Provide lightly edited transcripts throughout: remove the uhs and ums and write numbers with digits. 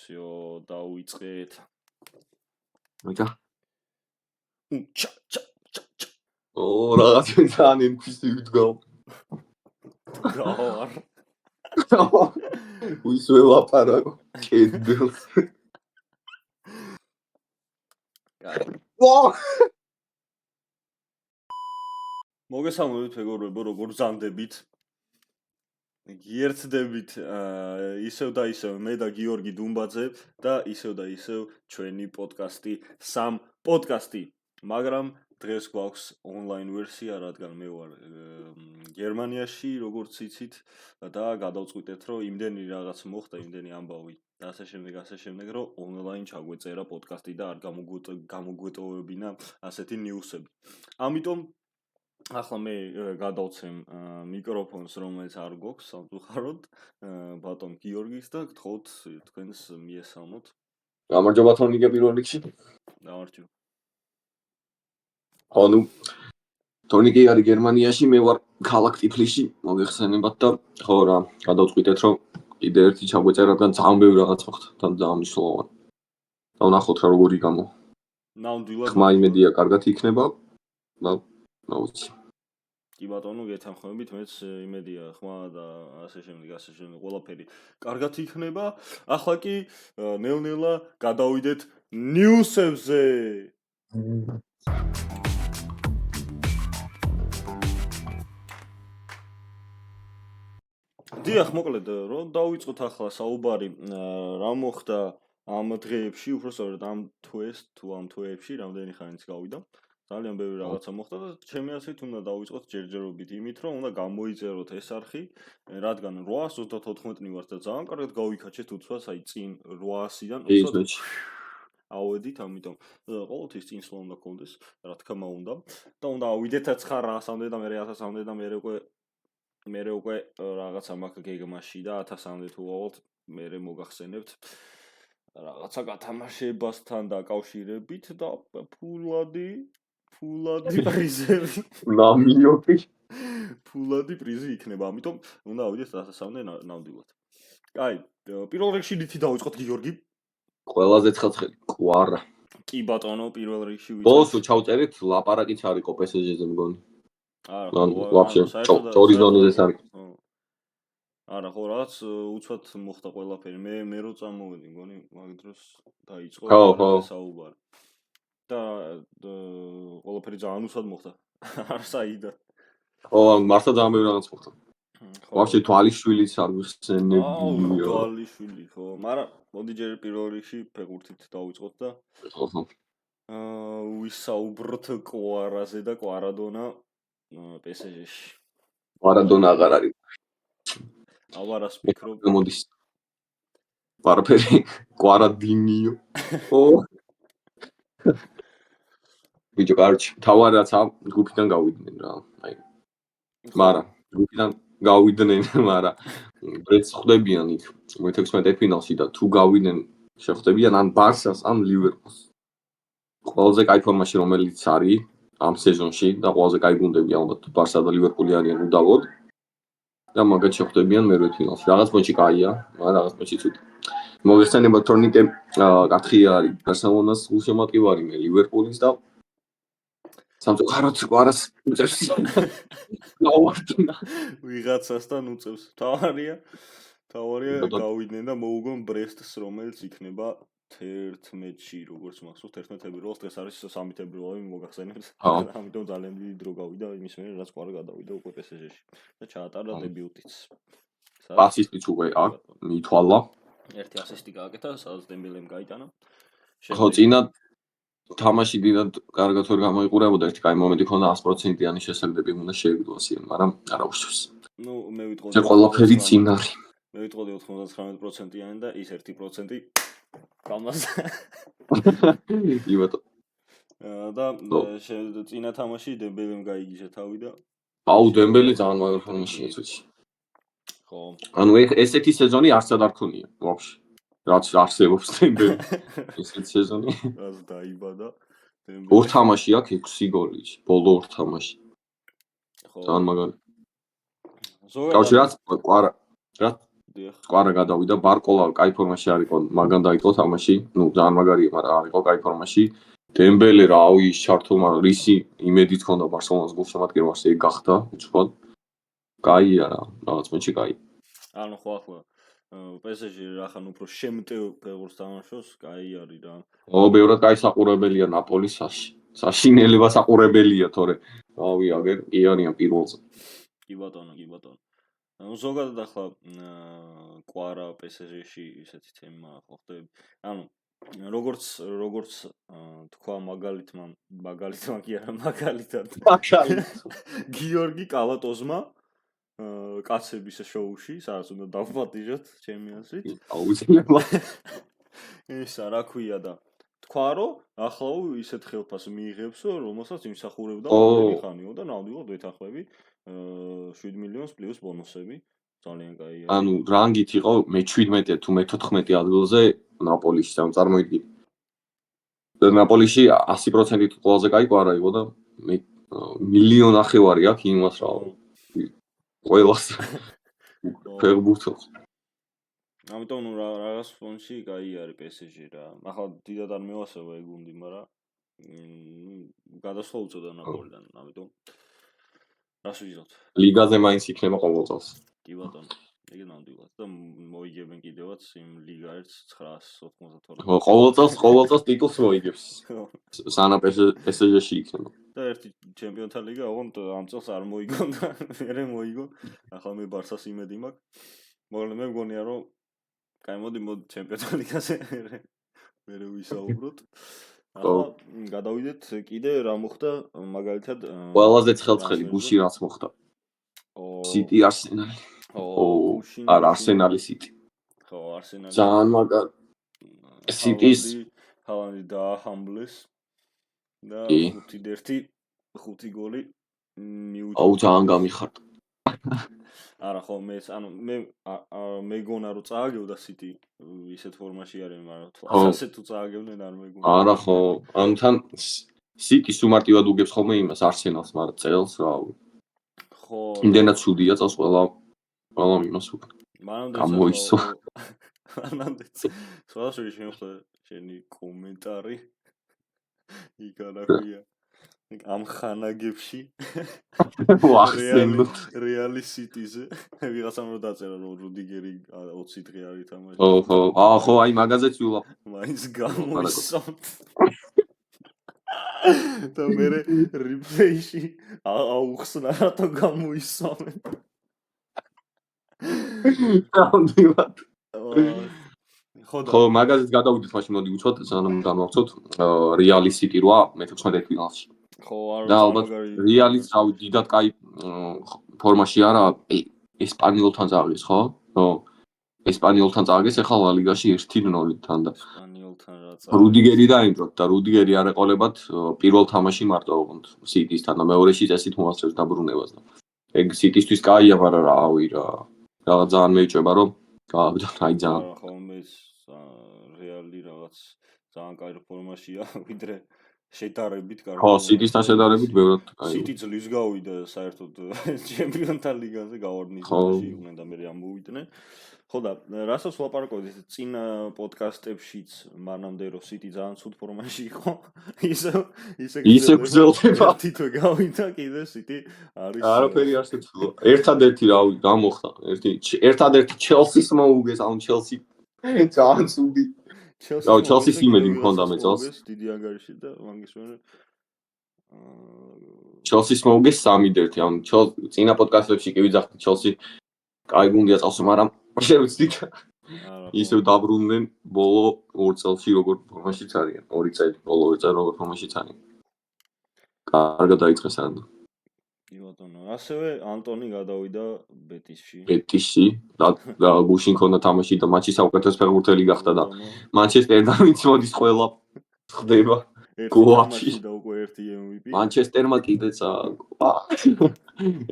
всё, დავიწყეთ. მოიცა. ჩა. რაღაც ძალიან ინფისივით გავა. გავარ. უისვე ლაპარაკო. კედელს. მოგესალმებით მეგობრებო, როგორ ბრძანდებით? გიერთდებით ისევ და ისევ მე და გიორგი დუმბაძე და ისევ და ისევ ჩვენი პოდკასტი, სამ პოდკასტი. მაგრამ დღეს გვაქვს ონლაინ ვერსია, რადგან მე ვარ გერმანიაში, როგორც იცით და გადავწყვიტეთ, რომ იმდენი რაღაც მოხდა, იმდენი ამბავი და ასე შემდეგ, რომ ონლაინ ჩაგვეწერა პოდკასტი და არ გამოგვეტოვებინა ასეთი ნიუსები. ამიტომ ახლა მე გადავცემ მიკროფონს, რომელიც არ გვაქვს სამწუხაროდ, ბატონ გიორგის და გთხოვთ თქვენს მიესალმოთ. გამარჯობა თორნიკე პირველ რიგში. გამარჯობა. ანუ თორნიკე არის გერმანიაში, მე ვარ ქალაქ ტიფლიში, მოგეხსენებათ და ხო რა, გადავწყვიტეთ, რომ კიდე ერთი ჩაგვეწერა, რადგან ძალიან ბევრი რაღაც მოხდა და ძალიან მნიშვნელოვანი. და ვნახოთ რა როგორი გამო. ნამდვილად. ხმა იმედია კარგად იქნება. და ნაუცი. კი ბატონო, გეთანხმებით, მეც იმედია ხმა და ასე შემდეგ ყველაფერი კარგად იქნება. ახლა კი ნელ-ნელა გადავიდეთ ნიუსებზე. დიახ, მოკლედ, რომ დავიწყოთ ახლა საუბარი, რა მოხდა ამ დღეებში, უბრალოდ ამ თვეებში, რამდენი ხანიც გავიდა. ძალიან ბევრი რაღაცა მოხდა და ჩემი აზრით უნდა დავიწყოთ ჯერჯერობით იმით, რომ უნდა გამოიწეროთ ეს არხი, რადგან 834-ნი ვართ და ძალიან კარგად გავიქაჩეთ უცბას, აი წინ 800-დან უცბად ავედით, ამიტომ ყოველთვის წინ სულ უნდა გქონდეს, რა თქმა უნდა. და უნდა ავიდეთ 900-მდე და მე 1000-მდე და მე უკვე რაღაცა მაქვს გეგმაში და 1000-მდე თუ ავალთ, მე მოგახსენებთ რაღაცა გათამაშებასთან დაკავშირებით და ფულადი პრიზები. ნამინიოტი. ფულადი პრიზი იქნება, ამიტომ უნდა ავიდეთ 1000-მდე ნამდვილად. კაი, პირველ რიგში რითი დავიწყოთ გიორგი? ყველაზე ცხელი კვარა. კი ბატონო, პირველ რიგში ვიწყოთ. ბოლოს ჩავწერეთ ლაპარაკიც არ იყო PSG-ზე მგონი. არა, ვაფშე, წორის დონეზე არ იყო. არა, ხო, რაღაც უცბად მოხდა ყველაფერი. მე რო წამოვედი, მგონი, მაგ დროს დაიწყო საუბარი. და ყველაფერი ძალიან უცბად მოხდა. არ საიდან. ხო, მართლა ძალიან ბევრი რაღაც მოხდა. ვაფშე თვალიშვილიც არ ვიხსენებია. თვალიშვილი, ხო, მაგრამ მოდი ჯერ პირველ რიგში ფეხბურთით დავიწყოთ და ხო. ვისაუბროთ კვარაზე და კვარადონა PSG-ში. კვარადონა აღარ არის. ავარას ფიქრობ. მოდის. პარაფერი კვარადინიო. ო. ვიჯო კარჩი, თავარაცა გუფიდან გავიდნენ რა. აი. მაგრამ გუფიდან გავიდნენ, მაგრამ ბრეთს ხვდებიან იქ 16 ფინალში და თუ გავიდნენ, შეხვდებიან ან ბარსას, ან ლივერპულს. ყველაზე კაი ფორმაში რომელიც არის ამ სეზონში და ყველაზე კაი გუნდები ალბათ ბარსა და ლივერპული არიან უდავოდ. და მაგათ შეხვდებიან მერვე ფინალში. რაღაც პონჩი კაია, მაგრამ რაღაც პონჩი ცუდი. მოგეხსენებათ თორნიკე, კათხი არის ბარსელონას გულშემატკივარი მე ლივერპულის და სამწუხაროდ კვარას უწევს. ვიღაცასთან უწევს. თავარია გავიდნენ და მოუგონ ბრესტს, რომელიც იქნება 11-ში, როგორც მახსოვს, 11 თებერვალს, დღეს არის 3 თებერვალი, მოგახსენებთ. ამიტომ ძალიან დიდი დრო გავიდა იმის მერე, რაც კვარა გადავიდა უკვე PSG-ში და ჩაატარა დებიუტიც. ასისტიც უკვე აქვს, მithვალა. ერთი ასისტი გააკეთა, სადაც დემბელემ გაიტანა. ხო, წინა თამაში დიდად კარგად ვერ გამოიყურებოდა, ერთი კაი მომენტი ქონდა 100%-იანი შესაძლებლები უნდა შეეგდოს იმ, მაგრამ არა უშავს. ნუ მე ვიტყოდი ეს ყველაფერი წინ არის. მე ვიტყოდი 99%-იანი და ის 1% გამას. იბატო. და წინა თამაში დემბელემ გაიგიჟა თავი და აუ დემბელი ძალიან მაგარ ფორმაშია ცოტა. ხო. ანუ ესეთი სეზონი არცად არ ქონია, ვაფშე. რაც არსებობს დემბელი. ესეთი სეზონი. რაც დაიბადა დემბელი. ორ თამაში აქვს 6 გოლი, ბოლო ორ თამაში. ხო. ძალიან მაგარი. ზოგადად რაც კვარა, რა დიახ. კვარა გადავიდა, ბარკოლა კაი ფორმაში არ იყო, მაგან დაიწყო თამაში, ну, ძალიან მაგარია, მაგრამ არ იყო კაი ფორმაში. დემბელე რავი ის ჩართო, მაგრამ რისი იმედით ჰქონდა ბარსელონას გულშემატკივრებას, ეგ გახდა უცხოდ. კაია რა, რაღაც მეჩი კაი. ანუ ხო ახლა PSG რახან უფრო შემტევ ფეხბურთს თამაშობს, კაი არის რა. ბევრად კაი საყურებელია ნაპოლის საშინელება საყურებელია, თორე რავი, აგერ კი არიან პირველზე. კი ბატონო. ანუ ზოგადად ახლა კვარა PSG-ში ისეთი თემა ხო ხდება. ანუ როგორც თქვა მაგალითად გიორგი კალატოზმა კაცების შოუში, სადაც უნდა დავპატიჟოთ ჩემი აზრით. აუცილებლად. ისა რა ქვია და თქვა რომ ახლა ისეთ ხელფას მიიღებსო, რომელსაც იმსახურებდა ყველი ხანიო და ნამდვილად ვეთანხმები 7 მილიონს პლუს ბონუსები. ძალიან კაია. ანუ რანგით იყო მე-17 თუ მე-14 ადგილზე ნაპოლიში, სამ წარმოიდგინე. ნაპოლიში 100%-ით ყველაზე კაი კვარა იყო და მე მილიონ ახევარი აქვს იმას რა. ყველას ფეხბურთს. ამიტომ ნუ რაღაც ფონში კაი არის PSG რა. ახლა დიდად არ მევასება ეგ გუნდი, მაგრამ გადასვლა უწევდა ნაპოლიდან, ამიტომ რას ვიზოთ? ლიგაზე მაინც იქნება ყოველ წელს. კი ბატონო. ეგ ნამდვილად და მოიგებენ კიდევაც იმ ლიგა 992. ყოველ წელს ტიტულს მოიგებს. სანამ PSG-ში იქნება. და ერთი ჩემპიონთა ლიგა, ოღონდ ამ წელს არ მოიგონდა, მერე მოიგო. ახლა მე ბარსას იმედი მაქვს. მაგრამ მე მგონია რომ კაი მოდი ჩემპიონთა ლიგაზე მერე ვისაუბროთ. ახლა გადავიდეთ კიდე რა მოხდა მაგალითად ყველაზე ცხელცხელი გუში რაც მოხდა. City Arsenal. Arsenal City. ხო, Arsenal. ძალიან მაგარი. City-ს ჰალანდი დააჰამბლეს და 5-1 გოლი მიუჭდა. აუ ძალიან გამიხარდა. არა ხო მე გონა რომ წააგებდა City ისეთ ფორმაში არის, მაგრამ ასე თუ წააგებდნენ არ მეგონა. არა ხო, ანუ თან City-ს უმარტივად უგებს ხოლმე იმას Arsenal-ს, მაგრამ წელს რავი. ხო. იმდენად ცუდია წელს ყველა იმას უკვე. გამოისვა. მანამდეც სხვადასხვა შემოხდა შენი კომენტარი. იქ არა ქვია. ამ ხანაგებში რეალი City-ზე ვიღაცამ რო დაწერა რომ რუდიგერი 20 დღე არის თამაში. ხო, აი მაგაზეც ვივლაპ. მაინც გამოისვამთ. და მე რეპლეიში აუხსნა რატო გამოისვამენ. ნამდვილად. ხო, მაგაზეც გადავიდეთ მაშინ მოდი უცოთ, სანამ გამოვცოთ რეალი City 8 მე-16 ფინალში. ხო, არა მაგარი. რეალის რავი დიდად კაი ფორმაში არა, ესპანიოლთან წააგეს, ხო? ხო. ესპანიოლთან წააგეს, ახლა ლა ლიგაში 1-0-თან და ესპანიოლთან რა წააგეს. რუდიგერი დაიმჯოთ და რუდიგერი არ ეყოლებათ პირველ თამაში მარტო ოღონდ City-სთან და მეორეში წესით მოასწრებს დაბრუნებას და ეგ City-ისთვის კაია, მაგრამ რავი რა. რაღაც ძალიან მეიჭება რომ გავაგდოთ აი ძალიან. ხო, მე რეალი რაღაც ძალიან კაი ფორმაშია, ვიდრე შედარებით კარგი. ხო, City-სთან შედარებით ბევრად კაი. City წლის გავიდა საერთოდ ჩემპიონთა ლიგაზე გავარდნიში იყვნენ და მე ამოვიდნენ. ხო და რასაც ვლაპარაკობთ წინ პოდკასტებშიც მანამდე რომ City ძალიან ცუდ ფორმაში იყო, ისე გრძელდება. თითო გავიდა კიდე City არის. არაფერი არ შეცვლა. ერთადერთი რავი გამოხდა. ერთადერთი Chelsea-ს მოუგეს, ანუ Chelsea ძალიან ცუდი. Chelsea-ს იმედი მქონდა მე წელს. დიდი ანგარიში და მაგის მერე Chelsea-ს მოუგეს 3-1, ანუ წინა პოდკასტებში კი ვიძახდი Chelsea კაი გუნდია წელს, მაგრამ შევცდით. ისევ დაბრუნდნენ ბოლო 2 წელში როგორ ფორმაშიც არიან, 2 წელი, ბოლო 2 წელი როგორ ფორმაშიც არიან. კარგად დაიწყეს ანუ. კი ბატონო, ასევე ანტონი გადავიდა ბეტისში. ბეტისში და გუშინ ქონდა თამაში და მატჩი საუკეთესო ფეხბურთელი გახდა და მანჩესტერდამიც მოდის ყველა ხდება. გოაში და უკვე ერთი MVP. მანჩესტერმა კიდეც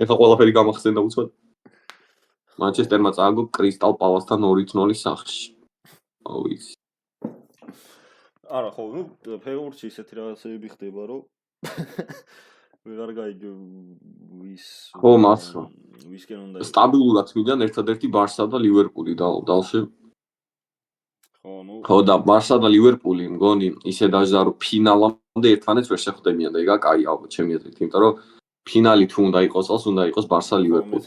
ეხა ყველაფერი გამახსენდა უცბად. მანჩესტერმა წააგო კრისტალ პალასთან 2-0 სახლში. აუიცი. არა ხო, ფეხბურთში ისეთი რაღაცები ხდება, რომ ვეღარ გაიგე ვის ხო, მას რა. ვისკენ უნდა იყოს. სტაბილურად მიდან ერთადერთი ბარსა და ლივერპული დალში. ხო, ხო და ბარსა და ლივერპული მგონი ისე დაჟდა რომ ფინალამდე ერთმანეთს ვერ შეხვდებიან და ეგა კაი ალბათ ჩემი აზრით, იმიტომ რომ ფინალი თუ უნდა იყოს წელს, უნდა იყოს ბარსა ლივერპული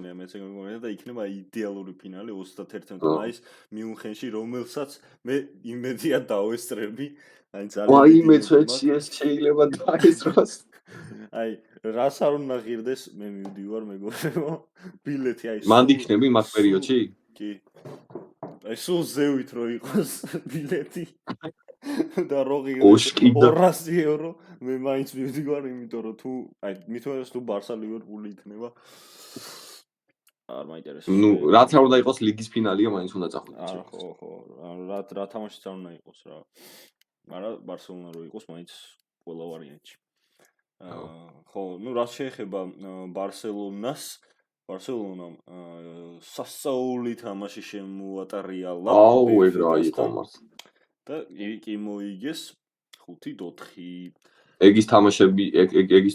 და მეც ეგრე მგონია და იქნება идеალური ფინალი 31 მაისს მიუნხენში, რომელსაც მე იმედია დავესწრები. აი ძალიან აი მეც ვეცი ეს შეიძლება დაესწროს. აი რას არ უნდა ღირდეს მე მივდივარ მეგობრებო ბილეთი აი მანდ იქნები მაგ პერიოდში? კი. აი სულ ზევით რო იყოს ბილეთი და რო ღირდეს 200 евро მე მაინც მივდივარ, იმიტომ რომ თუ აი მithmeres თუ ბარსა ლივერპული იქნება არ მაინტერესებს. ნუ რაც არ უნდა იყოს ლიგის ფინალია, მაინც უნდა წახვიდეთ. ხო, რა თამაშიც არ უნდა იყოს რა. მაგრამ ბარსელონა რო იყოს მაინც ყველა ვარიანტში. ხო, ნუ რაც შეეხება ბარსელონას, ბარსელონამ სასწაული თამაში შემოატარიალა. აუ, ეგრა იყო მას. და კი მოიგეს 5-4. ეგის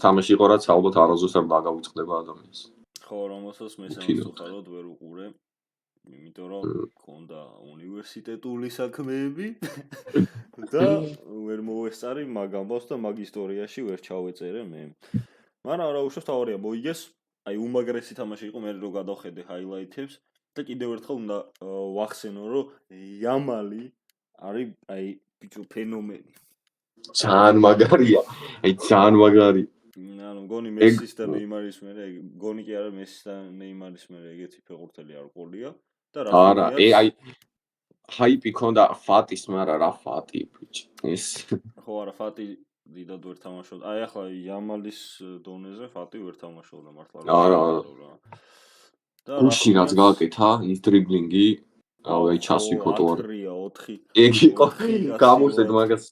თამაში იყო, რაც ალბათ არასდროს არ დაგავიწყდება ადამიანს. ხო, რომელსაც მე სამწუხაროდ ვერ უყურე. იმიტომ რომ მქონდა უნივერსიტეტული საქმეები და ვერ მოვესწარი მაგ ამბავს და მაგ ისტორიაში ვერ ჩავეწერე მე. მაგრამ რა უშავს თავარია მოიგეს, აი უმაგრესი თამაში იყო, მე რო გადავხედე ჰაილაითებს და კიდევ ერთხელ უნდა ვახსენო, რომ იამალი არის აი ბიჭო ფენომენი. ძალიან მაგარია. აი ძალიან მაგარი. ანუ მგონი მესის და ნეიმარის მერე, მგონი კი არა მესის და ნეიმარის მერე ეგეთი ფეხბურთელი არ ყოლია. არა, აი ჰაიპი ქონდა ფატის, მაგრამ რა ფატი ბიჭი. ეს ხო, არა, ფატი დიდად ვერ თამაშობდა. აი ახლა იამალის დონეზე ფატი ვერ თამაშობდა მართლა. არა. და გუში რაც გააკეთა, ის დრიბლინგი, აი ჩასვი ფოტო არ. 4. ეგ იყო გამოსდეთ მაგას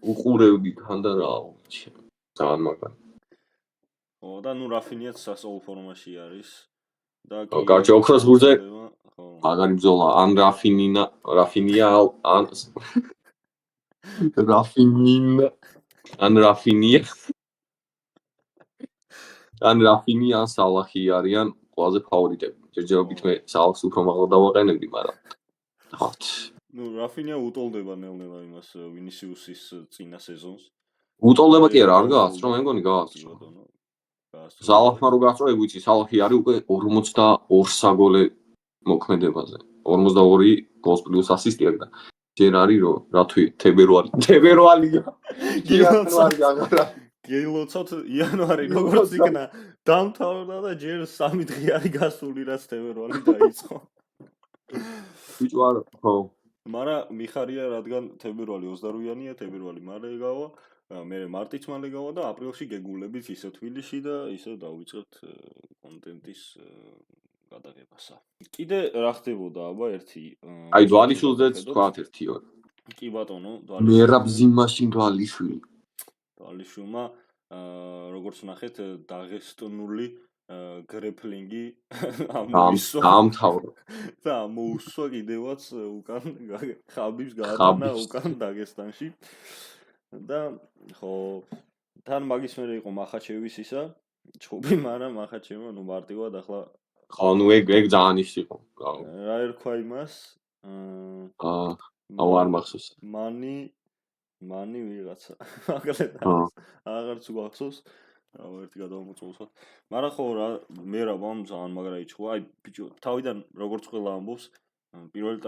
უყურებდი თან და რა ბიჭი. ძალიან მაგარი. ხო, და ნუ რაფინიაც სასწაულ ფორმაში არის. და კარჩი ოქროს გურზე მაგარი ბრძოლა ან რაფინია ან რაფინია ან სალახი არიან ყველაზე ფავორიტები. ჯერჯერობით მე სალახს უფრო მაღლა დავაყენებდი, მაგრამ ხოთ. ნუ რაფინია უტოლდება ნელ-ნელა იმას ვინისიუსის წინა სეზონს. უტოლდება კი არა, არ გაასწრო, მე მგონი გაასწრო. სალახმა რო გაასწრო, ეგ ვიცი, სალახი არის უკვე 42 საგოლე მოქმედებაზე. 42 გოლს პლუს ასისტი აქვს და ჯერ არის რომ რა თვი თებერვალია. გეილოცოთ იანვარი როგორც იქნა დამთავრდა და ჯერ 3 დღე არის გასული რაც თებერვალი დაიწყო. ბიჭო არა, ხო. მაგრამ მიხარია რადგან თებერვალი 28-ია, თებერვალი მალე გავა, მე მარტიც მალე გავა და აპრილში გეგულებით ისე თბილისში და ისე დავიწყებთ კონტენტის გადაღებასა. კიდე რა ხდებოდა აბა ერთი აი დვალიშვილზეც თქვათ 1-2. კი ბატონო, მერაბზიმაში დვალიშვილი. დვალიშვილმა როგორც ნახეთ დაღესტნული გრეფლინგი ამთავრა და მოუსვა კიდევაც უკან ხაბიბს გაატანა უკან დაღესტანში და ხო თან მაგის მერე იყო მახაჩევის ისა ჩხუბი, მაგრამ მახაჩევმა ნუ მარტივად ახლა ხო ნუ ეგ ძალიან ის იყო. რა ერქვა იმას? აუ არ მახსოვს. მანი ვიღაცა. აღარც გვახსოვს. ერთი გადავმოწოვოთ. მაგრამ ხო რა მე რა ვამ ძალიან მაგრა იჩხვა. აი ბიჭო, თავიდან როგორც ყველა ამბობს, პირველი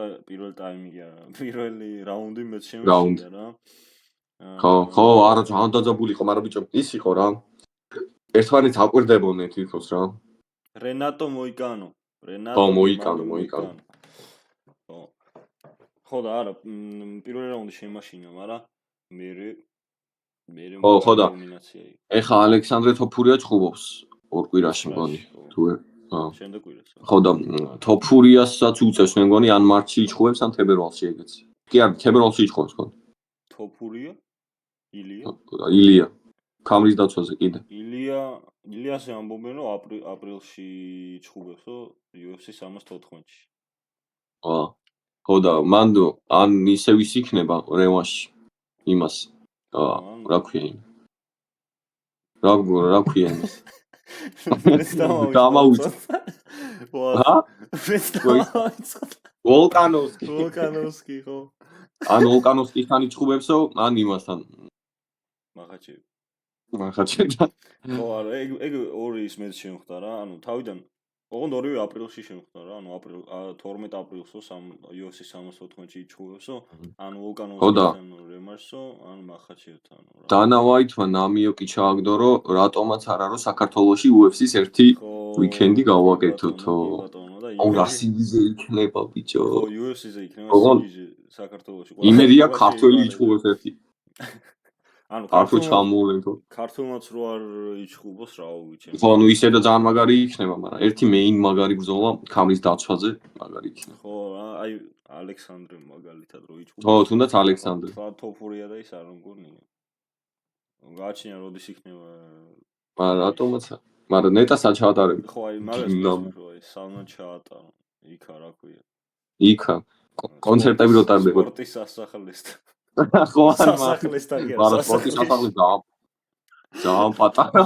ტაიმი არა, პირველი რაუნდი მეც შემეშია რა. ხო, არა ძალიან დაძაბული იყო, მაგრამ ბიჭო, ის იყო რა. ერთმანეთს აკვირდებოდნენ თვითონს რა. რენატო მოიკანო. ხო, მოიკანო. ხო და არა, პირველი რაუნდი შემაშინა, მაგრამ მე ხო და ეხა ალექსანდრე თოფურია ჩხუბობს ორ კვირაში მგონი თუ შემდეგ კვირას ხო და თოფურიასაც უწევს მე მგონი ან მარტში იჩხუბებს ან თებერვალში ეგეც კი არა თებერვალში იჩხუბებს მგონი თოფურია ილია კამრის დაცვაზე კიდე ილიასე ამბობენ რომ აპრილში იჩხუბებსო UFC 314-ში ხო და მანდ ან ისე ვის იქნება რევანში იმას რა ქვია რა ქვია იმას? მეც დამავიწყო. ჰა? მეც დამავიწყო. ვოლკანოვსკი ხო. ან ვოლკანოვსკისთან იჭუბებსო, ან იმასთან. მახაჩებდა. ხო, არა, ეგ ორი ის მეც შემხვდა რა, ანუ თავიდან ოღონდ 2 აპრილში შემხვდა რა, ანუ 12 აპრილსო UFC 314-ში იჭუბებსო, ანუ ვოლკანოვსკისთან რემარსო, ან მახაჩევთან რა. დანა ვაითმა ნამიოკი ჩააგდო, რომ რატომაც არა რომ საქართველოში UFC-ს ერთი ვიკენდი გავაკეთოთო. აუ რა სიგიზე იქნება ბიჭო. ხო, UFC-ზე იქნება სიგიზე საქართველოში. იმედია ქართველი იჭუბებს ერთი. ანუ ქართულ ჩამოვლენთო. ქართულმაც რო არ იჭუბოს რა ვიცი. ხო, ანუ ისე და ძალიან მაგარი იქნება, მაგრამ ერთი მეინ მაგარი ბრძოლა ქამრის დაცვაზე მაგარი იქნება. ხო, აი ალექსანდრე მაგალითად რო იჭუბოს. ხო, თუნდაც ალექსანდრე. ხო, თოფურია და ის არ მგონია. გააჩნია როდის იქნება. მაგრამ რატომაც მაგრამ ნეტას აჩაატარებ. ხო, აი მაგას ხო, აი სალმა ჩაატარო. იქა რა ქვია. იქა კონცერტები რო ტარდება. სპორტის სასახლესთან. ხო, სასახლესთან კი არა. მაგრამ სპორტის სასახლე ძალიან პატარა.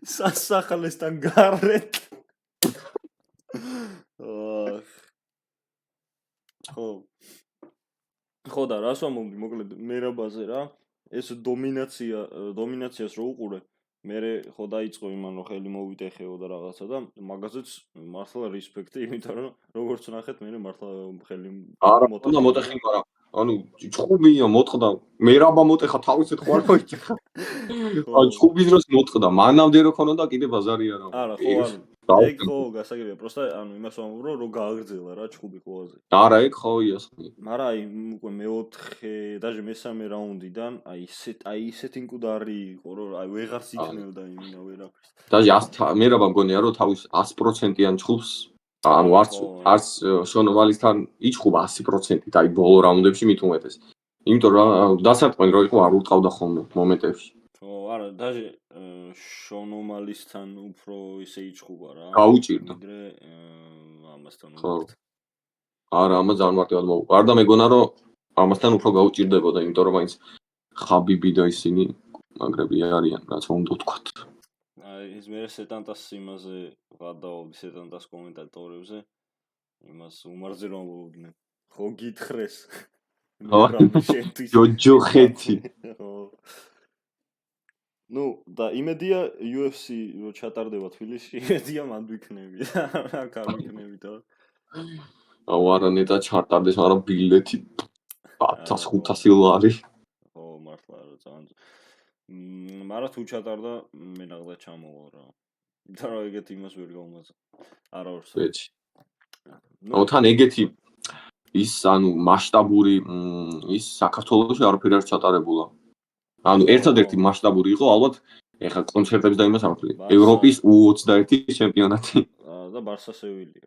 სასახლესთან გარეთ. ხო და რას ვამბობდი მოკლედ მერაბაზე რა ეს დომინაციას რო უყურე მე ხო დაიწყო იმან რომ ხელი მოვიტეხეო და რაღაცა და მაგაზეც მართლა რესპექტი იმიტომ რომ როგორც ნახეთ მე მართლა ხელი მოტეხი მაგრამ ანუ ჭუბია მოტყდა მერაბა მოტეხა თავისით ხო არ მოიჭიხა ანუ ჭუბის დროს მოტყდა მანამდე რო ქონოდა კიდე ბაზარი არა არა ხო ანუ ეგ ხო გასაგებია პროსტა ანუ იმას ვამბობ რომ გააგრძელა რა ჭუბი ხოვაზე არა ეგ ხო იასმი მაგრამ აი უკვე მეოთხე დაჟე მესამე რაუნდიდან აი ისეთი მკვდარი იყო რომ აი ვეღარც იქნებოდა იმინა ვერაფერს დაჟე მერაბა მგონია რომ თავის 100%-იან ჭუბს ანუ არც შონობალისთან იჭუბა 100%-ით აი ბოლო რაუნდებში მით უმეტეს იმიტომ რომ დასარტყმელი რო იყო არ უტყავდა ხოლმე მომენტებში ხო არა დაჟე შონომალისთან უფრო ისე იჭუბა რა გაუჭირდა ვიდრე ამასთან ხო არა ამას ძალიან მარტივად მოვუყვა არ და მეგონა რომ ამასთან უფრო გაუჭირდებოდა იმიტომ რომ მაინც ხაბიბი და ისინი მაგრები არიან რაც უნდა ვთქვათ აი ის მე სეტანტას იმაზე ვადაობდი სეტანტას კომენტატორებზე იმას უმარზე რომ ვუდნენ ხო გითხრეს ჯოჯოხეთი ნუ და იმედია UFC რო ჩატარდება თბილისში იმედია მანდ ვიქნები რა გავიქნები და აუ არა ნეტა ჩარტარდეს მაგრამ ბილეთი 1500 ლარი ხო მართლა რა ძალიან მაგრამ თუ ჩატარდა მე ნახდა ჩამოვა რა და რა ეგეთი იმას ვერ გავუმაზა არა ორს ეჩი ნუ თან ეგეთი ის ანუ მასშტაბური ის საქართველოში არაფერი არ ჩატარებულა ანუ ერთადერთი მასშტაბური იყო ალბათ ეხა კონცერტებს და იმას ამბობ ევროპის U21 ჩემპიონატი და ბარსა სევილია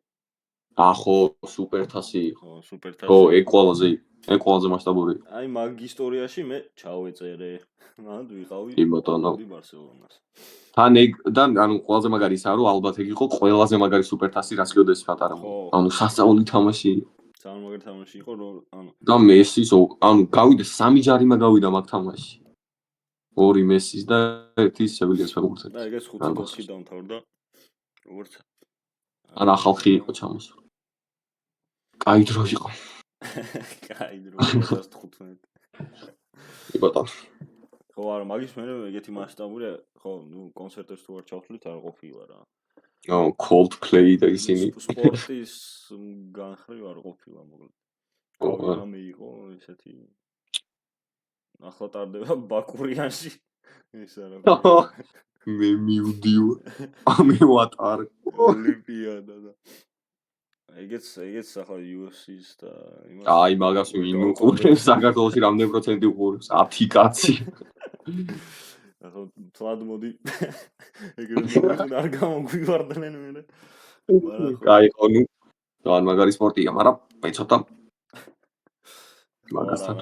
ხო სუპერთასი იყო სუპერთასი ხო ეგ ყველაზე მასშტაბური აი მაგ ისტორიაში მე ჩავეწერე მანდ ვიყავი ბარსელონას თან ეგ და ანუ ყველაზე მაგარი ისაა რომ ალბათ ეგ იყო ყველაზე მაგარი სუპერთასი რაც ლოდეში ჩატარებულა ანუ სასწაული თამაში ძალიან მაგარი თამაში იყო რომ ანუ და მესის ანუ გავიდა 3 ჯარიმა გავიდა მაგ თამაში 2 მესის და 1 სევილიას ფეხბურთელი და ეგეც 5-4-ში დამთავრდა როგორც არა ხალხი იყო ჩამოსული კაი დრო იყო კაი დრო 2015 იბატონ ხო არა მაგის მე ეგეთი მასშტაბურია ხო ნუ კონცერტებს თუ არ ჩავთვლით არ ყოფილა რა Coldplay და ისინი სპორტის განხრივ არ ყოფილა მოკლედ რამე იყო ესეთი ახლა ტარდება ბაკურიანში ეს არა მე მივდიო ამე ვატარ ოლიმპიადა და ეგეც ახლა UFC-ს და იმას აი მაგას ვინ უყურებს საქართველოში რამდენი პროცენტი უყურებს 10 კაცი ახლა თლად მოდი ეგრე არ გამოგვივარდნენ მე კაი ხო ნუ ძალიან მაგარი სპორტია მაგრამ მე ცოტა მაგასთან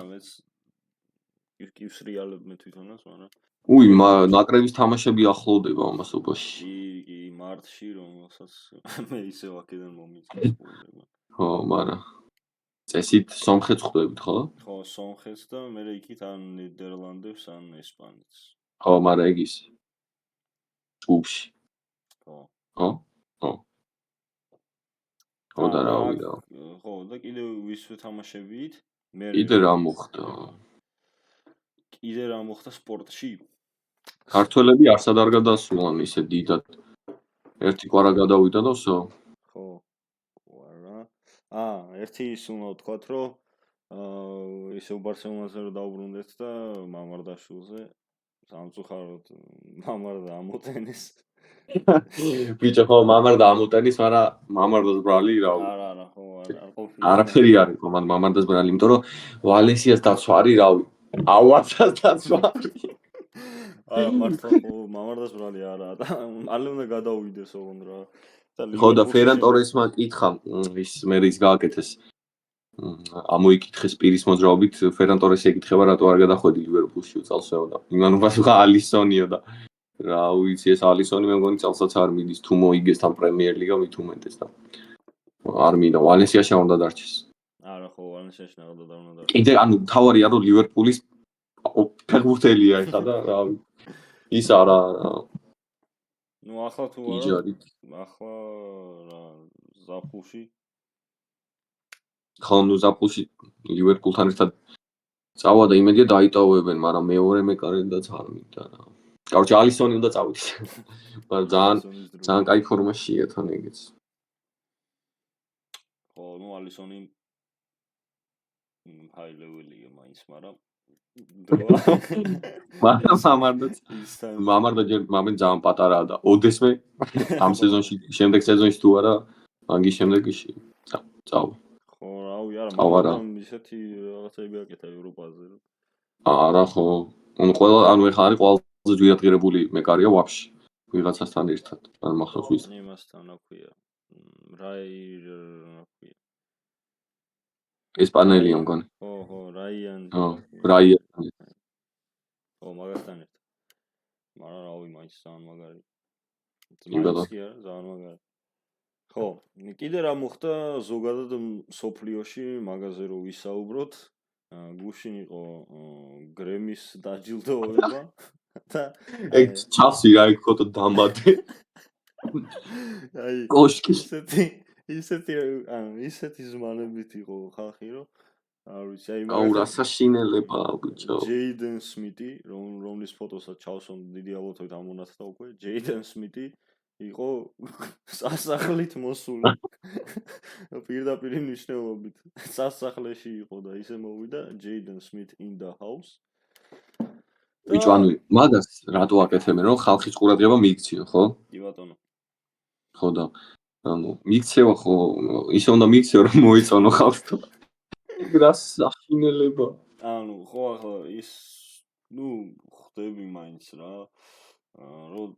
კივსრიალებ მე თვითონაც მაგრამ უი ნაკრების თამაშები ახლოვდება ამასობაში კი მარტში რომელსაც მე ისევ აქედან მომიწევს ხო მაგრამ წესით სომხეთს ხვდებით ხო სომხეთს და მე იქით ან ნიდერლანდებს ან ესპანეთს ხო მაგრამ ეგ ის ჯგუფში. ხო. ხო? ხო და რავი რა. ხო და კიდევ ვის ვეთამაშებით? მე კიდე რა მოხდა? კიდე რა მოხდა სპორტში? ქართველები არსად არ გადასულან ისე დიდად. ერთი კვარა გადავიდა და ვსო. ხო. კვარა. ერთი ის უნდა ვთქვათ, რომ ისე ბარსელონაზე რომ დაუბრუნდეთ და მამარდაშვილზე სამწუხაროდ მამარდა ამოტენის. ბიჭო ხო მამარდა ამოტენის, მაგრამ მამარდას ბრალი რავი. არა, ხო, არ ყოფილა. არაფერი არ იყო მან მამარდას ბრალი, იმიტომ რომ ვალენსიას დაცვა არის რავი. აუაცას დაცვა არის. მართლა ხო მამარდას ბრალი არა და ალე უნდა გადაუვიდეს ოღონდ რა. ხო და ფერან ტორესმა კითხა ის მე ის გააკეთეს. ამოიკითხეს პირის მოძრაობით ფერან ტორესი ეკითხება რატო არ გადახვედი ლივერპულში წელსეო და იმანობას ხა ალისონიო და რა ვიცი ეს ალისონი მე მგონი წელსაც არ მიდის თუ მოიგეს თან პრემიერ ლიგა მით უმეტეს და არ მინდა ვალენსიაში უნდა დარჩეს. არა ხო ვალენსიაში უნდა დარჩეს. კიდე ანუ თავარია რომ ლივერპულის ფეხბურთელია ხა და რა ის არა ნუ ახლა თუ არა ახლა რა ზაფხულში ხო ნუ ზაფხულში ლივერპულთან ერთად წავა და იმედია დაიტოვებენ, მაგრამ მეორე მეკარედაც არ მინდა რა. Короче, ალისონი უნდა წავიდეს. მაგრამ ძალიან კაი ფორმაშია თან ეგეც. ხო, ნუ ალისონი high level-ია მაინც, მაგრამ მამარდა ჯერ მამენ ძალიან პატარაა და ოდესმე ამ სეზონში, შემდეგ სეზონში თუ არა, მაგის შემდეგში წავა. ხო, რავი, არა, მაგრამ ისეთი რაღაცები აკეთა ევროპაზე. არა, ხო. ანუ ეხლა არის ყველაზე ძვირადღირებული მეკარია ვაფშე. ვიღაცასთან ერთად. არ მახსოვს ვის. იმასთან აქვია. რაი ესპანელია მგონი. ხო, რაიან. რაიან. ხო, მაგასთან ერთად. მაგრამ რავი, მაინც ძალიან მაგარი. ძალიან მაგარი. ხო, კიდე რა მოხდა ზოგადად სოფლიოში მაგაზე რომ ვისაუბროთ, გუშინ იყო გრემის დაჯილდოება და ეგ ჩალსი რა იქ ფოტო დამადე. აი, კოშკი ისეთი ზმანებით იყო ხალხი რომ არ ვიცი, აი აუ რა საშინელება ბიჭო. ჯეიდენ სმიტი, რომლის ფოტოსაც ჩავსვამ დიდი ალბათობით ამონათდა უკვე, ჯეიდენ სმიტი იყო სასახლით მოსული. პირდაპირ ნიშნულობით სასახლეში იყო და ისე მოვიდა ჯეიდენ სმით in the house. ბიჭო, ანუ მაგას რატო აკეთებენ, რომ ხალხის ყურადღება მიიქციონ, ხო? კი ბატონო. ხო და ანუ მიიქცევა ხო, ისე უნდა მიიქცეო რომ მოიწონო ხალხს. რა სახინელება. ანუ ხო ახლა ის ნუ ხდები მაინც რა. რომ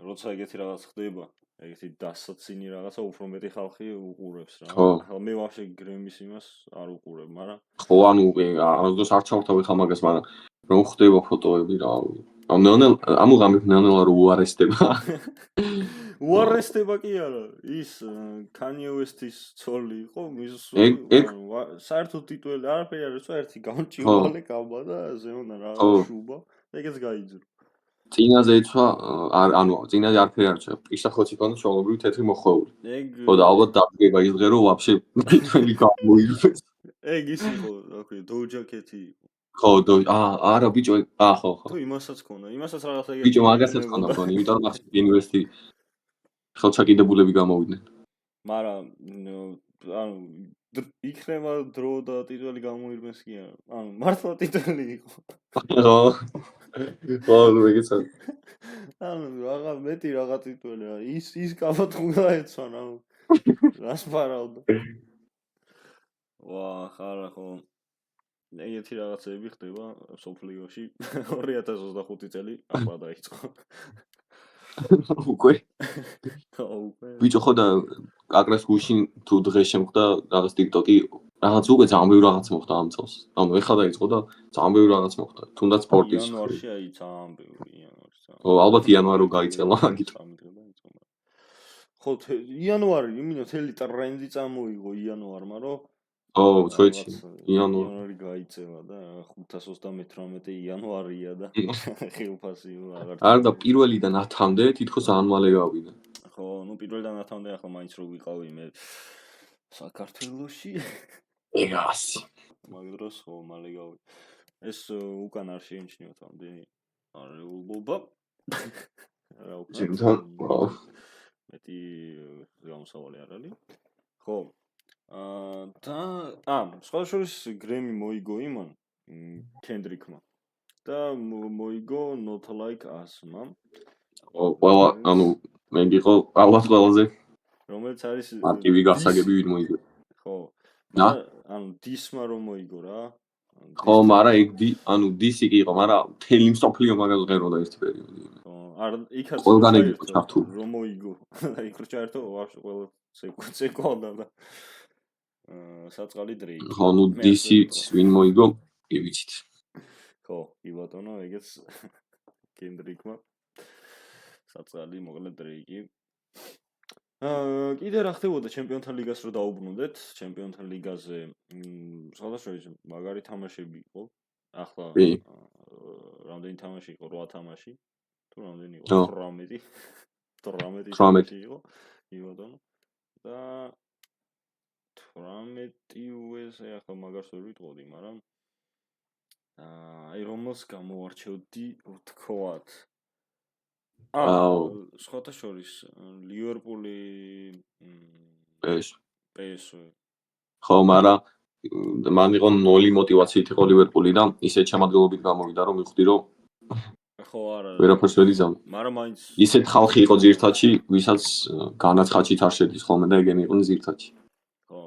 როცა ეგეთი რაღაც ხდება, ეგეთი დასაცინი რაღაცა უფრო მეტი ხალხი უყურებს რა. ახლა მე ვაფშე გრემის იმას არ უყურებ, მაგრამ ხო, ანუ ამას არ ჩავთავი ხა მაგას, მაგრამ რომ ხდება ფოტოები რა. ამუ გამიქ ნელ-ნელა რო უარესდება. უარესდება კი არა, ის Kanye West-ის ცოლი იყო, მის საერთოდ ტიტული არაფერი არ იყო, ერთი გამჭვირვალე კაბა და ზემოდან რაღაც შუბა, ეგეც გაიძრო. წინაზე ეცვა, ანუ წინაზე არაფერი არ ჭა, ისახოც იყო ჩაობრივი თეთრი მოხვეული. ხო და ალბათ დაგება ის დღე რომ ვაფშე თითქმის გამოირვეს. ეგ ის იყო, რა ქვია, Doja Cat-ი იყო. ხო, არა ბიჭო, ხო. თუ იმასაც ქონდა, იმასაც რაღაცა ეგეთი. ბიჭო, მაგასაც ქონდა მგონი, იმიტომ რომ ახლა ინვესტი ხელჩაკიდებულები გამოვიდნენ. მაგრამ ანუ იქნება დრო და ტიტული გამოირბეს კი არა. ანუ მართლა ტიტული იყო. ხო. ხო, ეგეცა. ანუ რაღა მეტი რაღა ტიტული რა. ის კაბა თუ გაეცვა, ანუ რას ფარავდა. ვა, ხარა ხო. ეგეთი რაღაცები ხდება სოფლიოში 2025 წელი ახლა დაიწყო. უკვე. ბიჭო ხო და აკრას გუშინ თუ დღეს შემხდა რაღაც TikTok-ი რაღაც უკვე ძალიან ბევრი რაღაც მოხდა ამ წელს. ანუ ეხლა დაიწყო და ძალიან ბევრი რაღაც მოხდა. თუნდაც სპორტის. იანვარში აი ძალიან ბევრი იანვარში. ხო, ალბათ იანვარო გაიწელა მაგით. ხო, იანვარი, იმენა თელი ტრენდი წამოიღო იანვარმა, რომ ო, წვეჩი. იანვარი გაიწევა და 528 იანვარია და ხილფასი აღარ არა და პირველიდან 10-მდე თითქოს ძალიან მალე გავიდა. ხო, ნუ პირველიდან 10-მდე ახლა მაინც რო ვიყავი მე საქართველოში. ეგასი. მაგ დროს ხო მალე გავი. ეს უკან არ შეიმჩნიოთ ამდენი არეულობა. რა უკან? ზემთან, ვაუ. მეტი გამოსავალი არ არის. ხო. და სხვა შორის გრემი მოიგო იმან კენდრიკმა და მოიგო Not Like Us-მა. ყველა ანუ მე მიყო ყველაზე რომელიც არის მარტივი გასაგები ვინ მოიგო. ხო. და ანუ დისმა რომ მოიგო რა. ხო, მაგრამ ეგ ანუ დისი კი იყო, მაგრამ მთელი მსოფლიო მაგას ღეროდა ერთი პერიოდი. ხო, არ იქაც ყველგან ეგ იყო ჩართული. რომ მოიგო. იქ რო ჩაერთო ვაფშე ყველა ცეკვდა და საწყალი დრეიკი. ხო, ნუ დისი ვინ მოიგო, კი ვიცით. ხო, კი ბატონო, ეგეც კენდრიკმა საწყალი მოკლედ დრეიკი. კიდე რა ხდებოდა ჩემპიონთა ლიგას რო დაუბრუნდეთ, ჩემპიონთა ლიგაზე სხვადასხვა მაგარი თამაშები იყო. ახლა რამდენი თამაში იყო? 8 თამაში. თუ რამდენი იყო? 18 თამაში იყო. კი ბატონო. და 18-ზე ახლა მაგას ვერ ვიტყოდი, მაგრამ აი რომელს გამოვარჩევდი ვთქვათ. სხვათა შორის ლივერპული PSV. ხო, მაგრამ მან იყო 0 мотивაციით იყო ლივერპული და ისეთ შემადგენლობით გამოვიდა რომ მივხვდი რომ ხო არა. ვერაფერს ვერ იზამ. მაგრამ მაინც ისეთ ხალხი იყო ძირთადში, ვისაც განაცხადით არ შედის ხოლმე და ეგენი იყვნენ ძირთადში. ხო.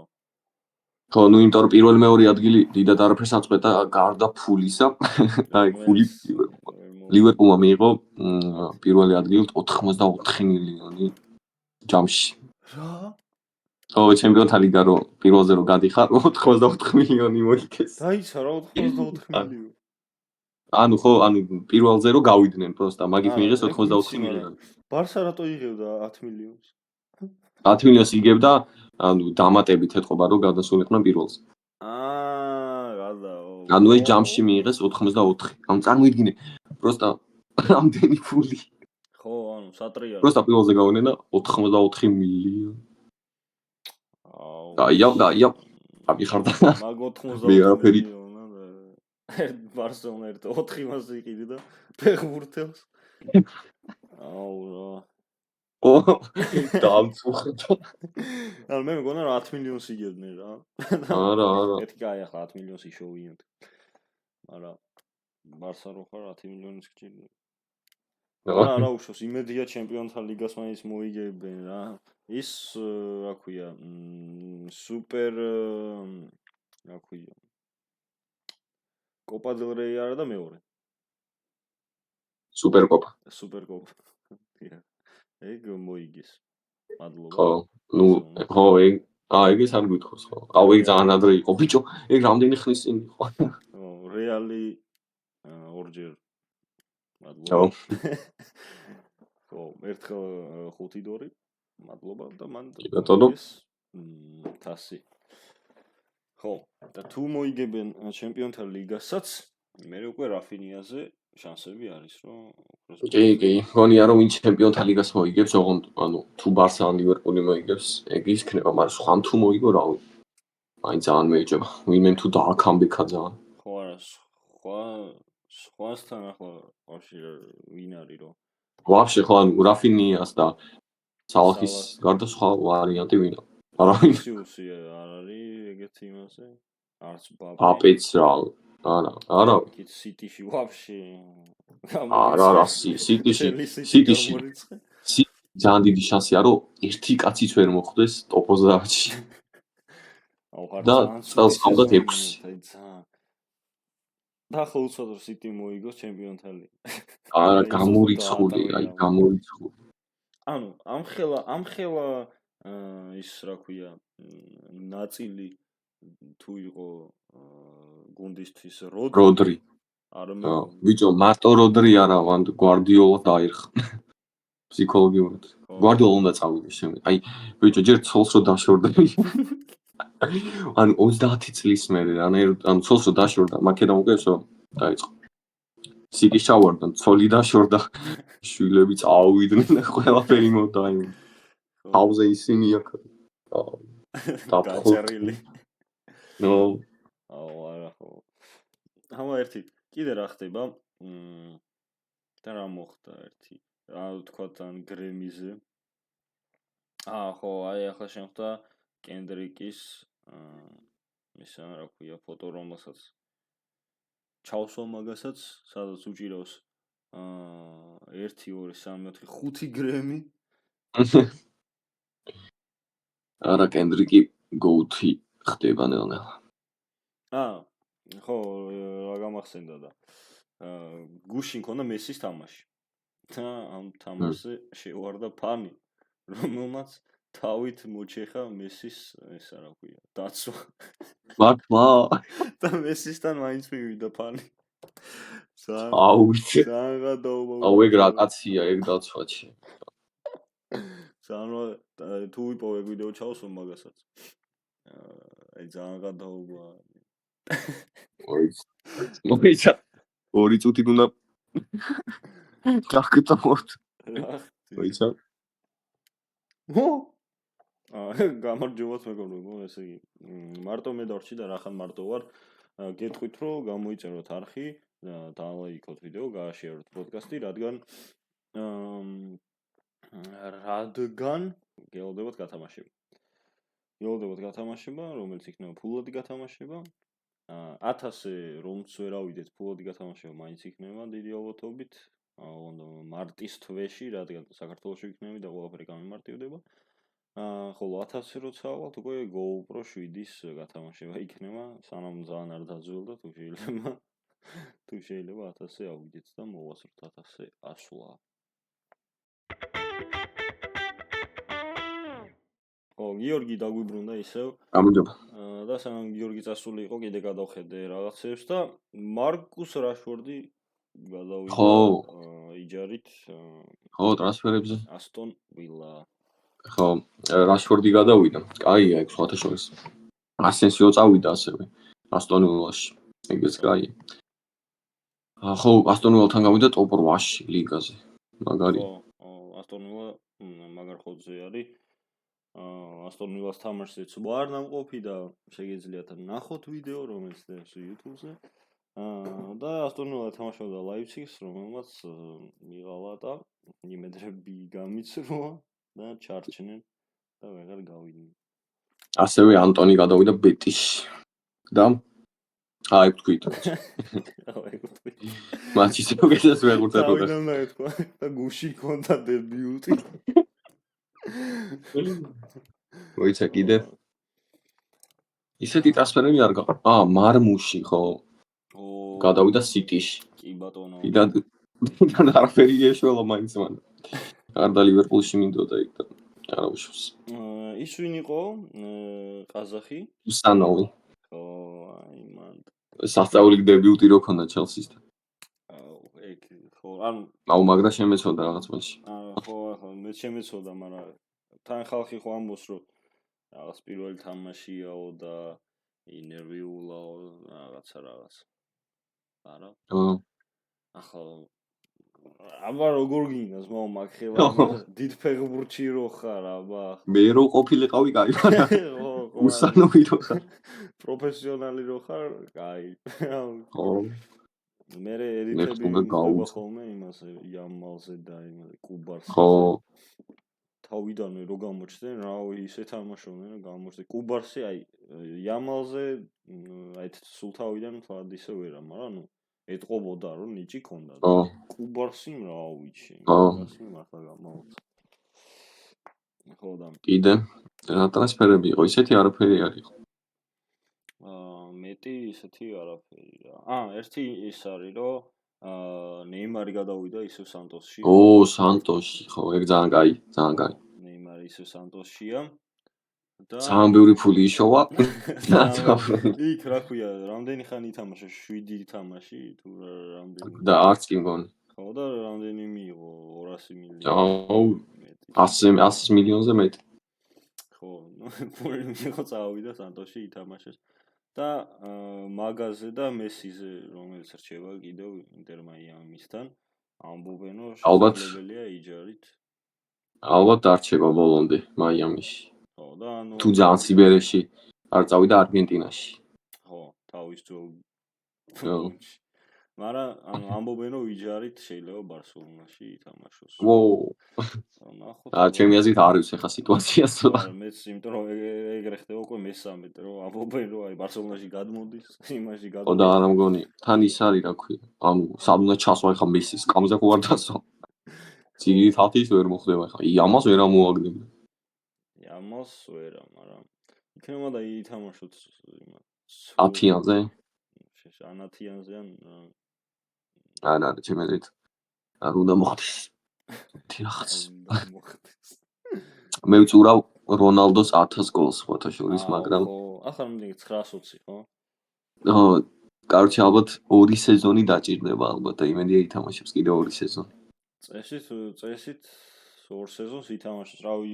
ხო, ნუ იმიტომ რომ პირველი მეორე ადგილი დიდად არაფერს ამწყვეტა გარდა ფულისა. აი ფული ლივერპულმა მიიღო პირველი ადგილი 84 მილიონი ჯამში. რა? ხო, ჩემპიონთა ლიგა რო პირველზე რო გადიხარ 84 მილიონი მოიქეს. დაიცა რა 84 მილიონი. ანუ ხო, ანუ პირველზე რო გავიდნენ პროსტა, მაგით მიიღეს 84 მილიონი. ბარსა რატო იღებდა 10 მილიონს? 10 მილიონს იგებდა, ანუ დამატებით ეთყობა რომ გადასულიყვნენ პირველზე. გადაო. ანუ ეს ჯამში მიიღეს 84. ანუ წარმოიდგინე, პროსტა ამდენი ფული. ხო, ანუ სატრიალი. პროსტა პირველზე გავიდნენ და 84 მილიონი. გაია. ავიხარდა. მაგ 84 მილიონა და ბარსელონა ერთ 4 მას იყიდი და ფეხბურთელს. აუ რა. ო, დამწუხრდა. ანუ მე მგონა რომ 10 მილიონს იგებდნენ რა. არა. ერთი კაი ახლა 10 მილიონს იშოვიოთ. მაგრამ ბარსა რო ხარ 10 მილიონის გჭირდება. რა უშავს იმედია ჩემპიონთა ლიგას მაინც მოიგებენ რა. ის რა ქვია სუპერ რა ქვია კოპა დელ რეი არა და მეორე სუპერკოპა ეგ მოიგეს მადლობა ხო ნუ ხო ეგ ის არ გითხოს ხო აუ ეგ ძალიან ადრე იყო ბიჭო ეგ რამდენი ხნის წინ იყო ხო რეალი ორჯერ მადლობა ხო ერთხელ 5-2 მადლობა და მან თასი ხო და თუ მოიგებენ ჩემპიონთა ლიგასაც მე უკვე რაფინიაზე შანსები არის რომ კი გონია რომ ვინ ჩემპიონთა ლიგას მოიგებს ოღონდ ანუ თუ ბარსა ან ლივერპული მოიგებს ეგ ის ქნება მაგრამ სხვა თუ მოიგო რავი აი ძალიან მეიჭება ვინმე თუ დააკამბექა ძალიან ხო არა სხვასთან ახლა ვაფშე ვინ არის რომ ვაფშე ხო ანუ რაფინიას და საალხის გარდა სხვა ვარიანტი ვინა არავინ სიუსი არ არის ეგეთი იმასე არც ბაპეც რა არა კი სიტიში ვაფშე არა სიტიში ძალიან დიდი შანსია რომ ერთი კაციც ვერ მოხვდეს ტოპ 30-ში და წელს ხავდათ 6 და ხო უცოდ რომ სიტი მოიგოს ჩემპიონთა ლიგა არა გამორიცხული ანუ ამხელა ის რა ქვია ნაწილი თუ იყო გუნდისთვის როდრი არა ბიჭო მარტო როდრი არა ვან გვარდიოლა დაირხა ფსიქოლოგიურად გვარდიოლა უნდა წავიდეს შემდეგ აი ბიჭო ჯერ ცოლს რო დაშორდები ანუ 30 წლის მერე ანუ ცოლს რო დაშორდა, მაქედან უკეთესო დაიწყო. სიკის ჩავარდა, ცოლი დაშორდა, შვილები წავიდნენ და ყველაფერი მოდაიმ. თავზე ისინი აქ. გაჭარილი. ნო. არა ხო. ამა ერთი კიდე რა ხდება? და რა მოხდა ერთი? რა თქვა თან გრემიზე. ხო, აი ახლა შემხდა კენდრიკის ისა რა ქვია ფოტო რომელსაც ჩავსვა მაგასაც, სადაც უჭირავს 1 2 3 4 5 გრემი. არა კენდრიკი გოუთი ხდება ნელ-ნელა. ხო, რა გამახსენდა და გუშინ ქონდა მესის თამაში. და ამ თამაშზე შეუვარდა ფანი, რომელმაც თავით მოჩეხა მესის ესა რა ქვია, დაცვა. მართლა? და მესისთან მაინც მივიდა ფანი. აუჩე. ძალიან გადაობა. აუ ეგ რა კაცია ეგ დაცვაჩი. ძალიან თუ ვიპოვე ვიდეო ჩავსვა მაგასაც. აი ძალიან გადაობა. მოიცა 2 წუთი გუნდა გაგტოვოთ. მოიცა გამარჯობათ მეგობრებო, ესე იგი მარტო მე დარჩი და რახან მარტო ვარ. გეტყვით რომ გამოიწეროთ არხი და დალაიქოთ ვიდეო, გააშეროთ პოდკასტი, რადგან გელოდებათ გათამაშება. რომელიც იქნება ფულადი გათამაშება. 1000-ზე რომც ვერ ავიდეთ ფულადი გათამაშება მაინც იქნება დიდი ალბათობით. მარტის თვეში, რადგან საქართველოში იქნება და ყველაფერი გამემარტივდება. ხოლო 1000-ზე როცა ავალთ, უკვე GoPro 7-ის გათამაშება იქნება, სანამ ძალიან არ დაძველდა, თუ შეიძლება 1000-ზე ავიდეთ და მოვასწროთ 1000-ზე ასვლა. გიორგი დაგვიბრუნდა ისევ. გამარჯობა. და სანამ გიორგი წასული იყო, კიდე გადავხედე რაღაცებს და მარკუს რაშფორდი გადავიდა იჯარით. ხო, ტრანსფერებზე. ასტონ ვილა. ხო, რაშფორდი გადავიდა. კაია ეგ სხვათა შორის. ასენსიო წავიდა ასევე ასტონ ვილაში. ეგეც კაია. ხო, ასტონ ვილთან გავიდა ტოპ 8-ში ლიგაზე. მაგარი. ხო, ასტონ ვილა მაგარ ხოძზე არის. ასტონ ვილას თამაშზეც ვარ ნამყოფი და შეგიძლიათ ნახოთ ვიდეო, რომელიც დევს YouTube-ზე. და ასტონ ვილა თამაშობდა ლაიფციგს, რომელმაც მიღალა და იმედრები გამიცროა და ჩარჩნენ და ვეღარ გავიდნენ. ასევე ანტონი გადავიდა ბეტისში. და აი ვთქვით. მატჩის უკეთეს მეგობრებო. და გუში ქონდა დებიუტი. მოიცა კიდე. ისეთი ტრანსფერები არ გაყვა. მარმუში ხო. გადავიდა სიტიში. კი ბატონო. და არაფერი ეშველა მაინც მან. გარდა ლივერპულში მინდოდა იქ და არა უშავს. ის ვინ იყო? ყაზახი? უსანოვი. ხო, აი მან. სასწაული დებიუტი რო ქონდა ჩელსისთან. ეგ ხო, ანუ მაგრა შემეცოდა რაღაც მასში. ხო, მე შემეცოდა, მაგრამ თან ხალხი ხო ამბობს რომ რაღაც პირველი თამაშიაო და ინერვიულაო რაღაც. არა? ახლა აბა როგორ გინდას მაგ ხელა დიდ ფეხბურთში რო ხარ აბა მე რო ყოფილიყავი კაი ხო უსანოვი რო ხარ პროფესიონალი რო ხარ კაი ხო მე ედიტები მოგება ხოლმე იმასე იამალზე და იმაზე კუბარსზე ხო თავიდანვე რო გამოჩდნენ რა ისე თამაშობდნენ რა გამოჩნდა კუბარსი აი იამალზე აი სულ თავიდან თვად ისე ვერა მაგრამ ნუ ეთყობოდა რომ ნიჭი ქონდა და კუბარსი რა ვიცი კუბარსი მართლა გამოვცა ხო და კიდე რა ტრანსფერები იყო ისეთი არაფერი არ იყო მეტი ისეთი არაფერი რა ერთი ის არის რომ ნეიმარი გადავიდა ისევ სანტოსში სანტოსში ხო ეგ ძალიან კაი ნეიმარი ისევ სანტოსშია და ძალიან ბევრი ფული იშოვა იქ რა ქვია რამდენი ხანი ითამაშა 7 თამაში თუ რამდენი და არც კი მგონი ხო და რამდენი მიიღო 200 მილიონი 100 მილიონზე მეტი ხო ნუ პული მიიღო წავიდა სანტოში ითამაშეს და მაგაზე და მესიზე რომელიც რჩება კიდევ ინტერ მაიამისთან ამბობენ რომ შესაძლებელია იჯარით ალბათ დარჩება ბოლომდე მაიამიში ხო და ანუ თუ ძალიან სიბერეში არ წავიდა არგენტინაში ხო თავის ძველ მაგრამ ანუ ამბობენ რომ იჯარით შეიძლება ბარსელონაში ითამაშოს ვო ნახოთ ჩემი აზრით არ არის ახლა სიტუაციას მეც იმიტომ რომ ეგრე ხდება უკვე მესამე რომ ამბობენ რომ აი ბარსელონაში გადმოდის იმაში ხო და არ მგონი თან ის არის რა ქვია ანუ სადუნა ჩასვა ახლა მესის კამზე ხო არ დასვა ძირით ათის ვერ მოხდება ახლა იამას ვერ ამოაგდება იამას ვერა მაგრამ იქნება და ითამაშოთ იმას 10-იანზე ანათიანზე არა ჩემი აზრით არ უნდა მოხდეს თიხს მე ვწურავ რონალდოს 1000 გოლს ფოთაშორის მაგრამ ხო ახლა მომდენი 920 ხო კაროჩე ალბათ 2 სეზონი დაჭირდება ალბათ და იმედია ითამაშებს კიდე 2 სეზონი წესით 2 სეზონს ითამაშოს რავი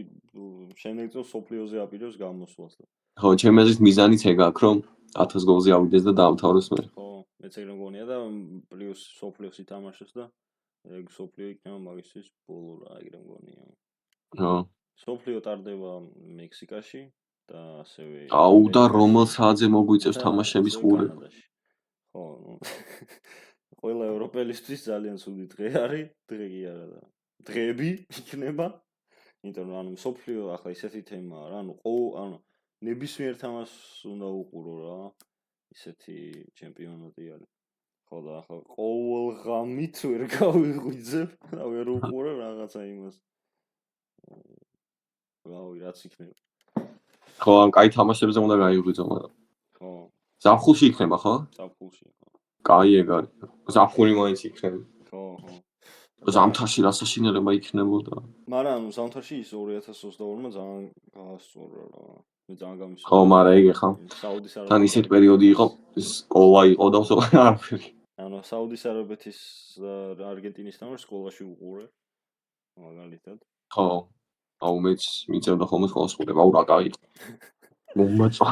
შემდეგ წელს სოფლიოზე აპირებს გამოსვლას ხო ჩემი აზრით მიზანიც ეგ აქვს რომ 1000 გოლზე ავიდეს და დაამთავროს მე ხო მეც ეგრე მგონია და პლუს სოფლიოს ითამაშოს და ეგ სოფლიო იქნება მაგისთვის ბოლო რა ეგრე მგონია ხო სოფლიო ტარდება მექსიკაში და ასევე აუ და რომელ საათზე მოგვიწევს თამაშების ყურება ხო ყველა ევროპელისთვის ძალიან ცუდი დღე არის დღე კი არა და დღეები იქნება იმიტომ რომ ანუ სოფლიო ახლა ისეთი თემაა რა ანუ ნებისმიერ თამაშს უნდა უყურო რა ისეთი ჩემპიონატი არის ხო და ახლა ყოველ ღამით ვერ გავიღვიძებ და ვერ უყურებ რაღაცა იმას რავი რაც იქნება ხო ან კაი თამაშებზე უნდა გაიღვიძო მაგრამ ხო ზაფხულში იქნება ხო ზაფხულში ხო კაი ეგ არის ზაფხული მაინც იქნება ხო ზამთარში რა საშინელება იქნებოდა მაგრამ ანუ ზამთარში ის 2022-მა ძალიან გაასწორა რა მე ძალიან გამისურვე ხო მაგრამ ეგ ხა საუდის არაბეთის თან ისეთ პერიოდი იყო სკოლა იყო და არაფერი ანუ საუდის არაბეთის და არგენტინისთან რომ სკოლაში უყურე მაგალითად ხო აუ მეც მიწევდა ხოლმე სკოლას უყურებ აუ რა კაი მომაწვა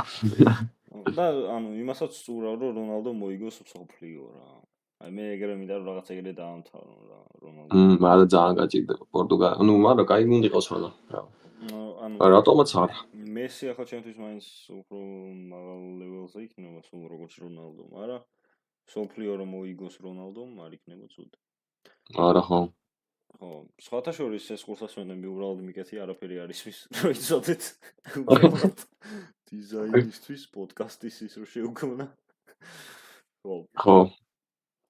და ანუ იმასაც ვწურავ რომ რონალდო მოიგოს მსოფლიო რა აი მე ეგრე მინდა რომ რაღაც ეგრე დაამთავრო რა რონალდო მაგრამ ძალიან გაჭირდება პორტუგალი ანუ მაგრამ კაი გუნდი ყავს მაგრამ ანუ რატომაც არა მესი ახლა ჩემთვის მაინც უფრო მაღალ ლეველზე იქნება სულ როგორც რონალდო მაგრამ მსოფლიო რომ მოიგოს რონალდომ არ იქნება ცუდი არა ხო ხო სხვათა შორის ეს ყურსასმენები უბრალოდ მიკეთი არაფერი არის ის რომ იცოდეთ უბრალოდ დიზაინისთვის პოდკასტის ის რომ შეუქმნა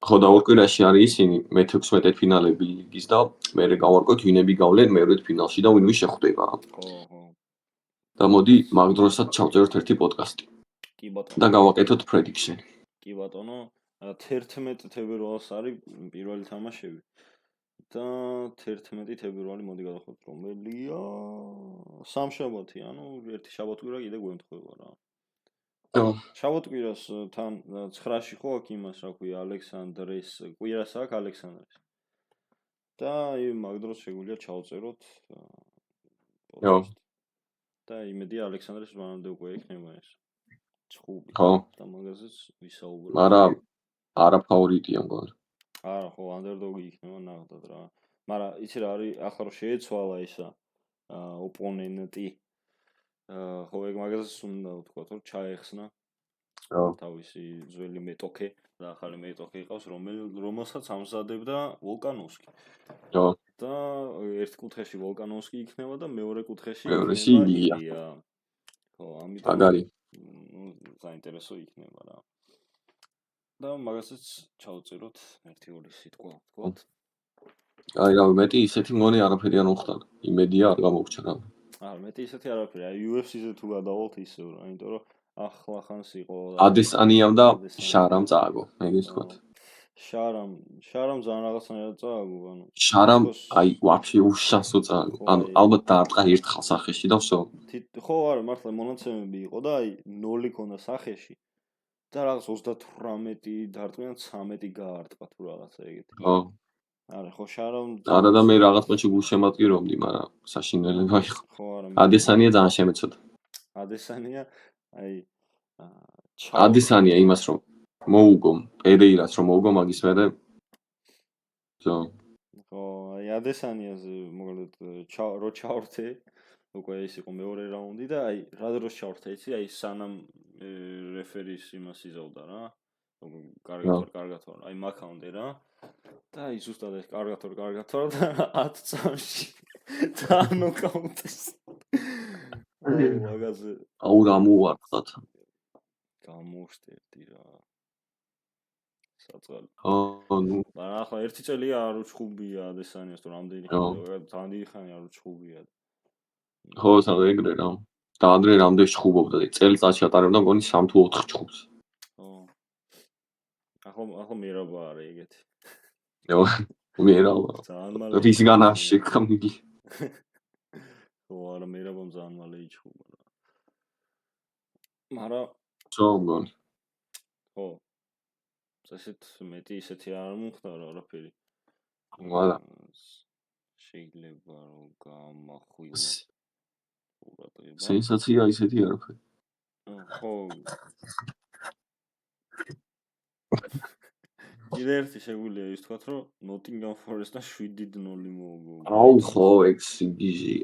ხო და ორ კვირაში არის ისინი მე-16 ფინალები ლიგის და მე გავარკვევთ ვინები გავლენ მე-8 ფინალში და ვინმე შეხვდება ხო და მოდი მაგ დროსაც ჩავწეროთ ერთი პოდკასტი კი ბატონო და გავაკეთოთ პრედიქშენი კი ბატონო 11 თებერვალს არის პირველი თამაშები და 11 თებერვალი მოდი გადავხოთ რომელია სამშაბათი ანუ ერთი შაბათკვირა კიდე გვემთხვევა რა შაბათკვირას თან 9-ში ხო აქ იმას რა ქვია ალექსანდრეს კვირას აქ ალექსანდრეს და მაგ დროს შეგვიძლია ჩავწეროთ და იმედია ალექსანდრეს მანამდე უკვე იქნება ეს ცხუბი და მაგაზეც ვისაუბრებთ მაგრამ არა ფავორიტია მგონი არა ხო ანდერდოგი იქნება ნახდად რა მაგრამ იცი რა არის ახლა რომ შეეცვალა ისა ოპონენტი ხო ეგ მაგაზეც უნდა ვთქვა რომ ჩაეხსნა თავისი ძველი მეტოქე და ახალი მეტოქე იყავს რომელსაც ამზადებდა ვოლკანოვსკი და ერთ კუთხეში ვოლკანოვსკი იქნება და მეორე კუთხეში იქნება ილია ხო ამიტომ საინტერესო იქნება რა და მაგასაც ჩავწეროთ 1-2 სიტყვა ვთქვათ აი რა მეტი ისეთი მგონი არაფერი არ მოხდა იმედია არ გამოგჩა რა არა მეტი ისეთი არაფერი აი UFC-ზე თუ გადავალთ ისევ რა იმიტომ რომ ახლა ხანს იყო ადესანიამ და შარამ წააგო ეგ ვთქვათ შარამ ძალიან რაღაცნაირად წააგო ანუ შარამ აი ვაფშე უშანსო წააგო ანუ ალბათ დაარტყა ერთხელ სახეში და всё ხო არა მართლა მონაცემები იყო და აი 0 ქონდა სახეში და რაღაც 38 დარტყმიან 13 გაარტყა თუ რაღაცა ეგეთი ხო არა ხო შარამ არა და მე რაღაც პონჩი გულშემატკივრობდი მაგრამ საშინელება იყო ხო არა ადესანია ძალიან შემეცოდა ადესანია აი ადესანია იმას რომ მოუგო პერეირას რომ მოუგო მაგის მერე ხო აი ადესანიაზე მოკლედ რო ჩავრთე უკვე ის იყო მეორე რაუნდი და აი რა დროს ჩავრთე იცი აი სანამ რეფერის იმას იზავდა რა კარგად ვარ აი მაქამდე რა და აი ზუსტად ეს კარგად ვარ და 10 წამში დაანოკაუტეს მაგაზე აუ რა მოვარდათ გამოვშტერდი რა საწყალი ნუ მაგრამ ახლა ერთი წელია არ უჩხუბია ადესანიას თუ რამდენი ხანია ძალიან ხანი არ უჩხუბია ხო ეგრე რა და ადრე რამდენი ჩხუბობდა წელიწადში ატარებდა მგონი 3 თუ 4 ჩხუბს ხო ახლა მერაბა არის ეგეთი მერაბა ძალიან მალე რის განაში კამიგი ხო არა მერაბამ ძალიან მალე იჩხუბა მაგრამ ხო მგონი ხო ესეთ მეტი ისეთი არ მომხდარა არაფერი ვალა შეიძლება რომ გამახვილო ყურადღება სენსაცია ისეთი არაფერი ხო კიდე ერთი შეგვიძლია ის თქვათ რომ ნოტინგჰამ ფორესტთან 7-0 მოუგო აუ ხო ეგ სიგიჟი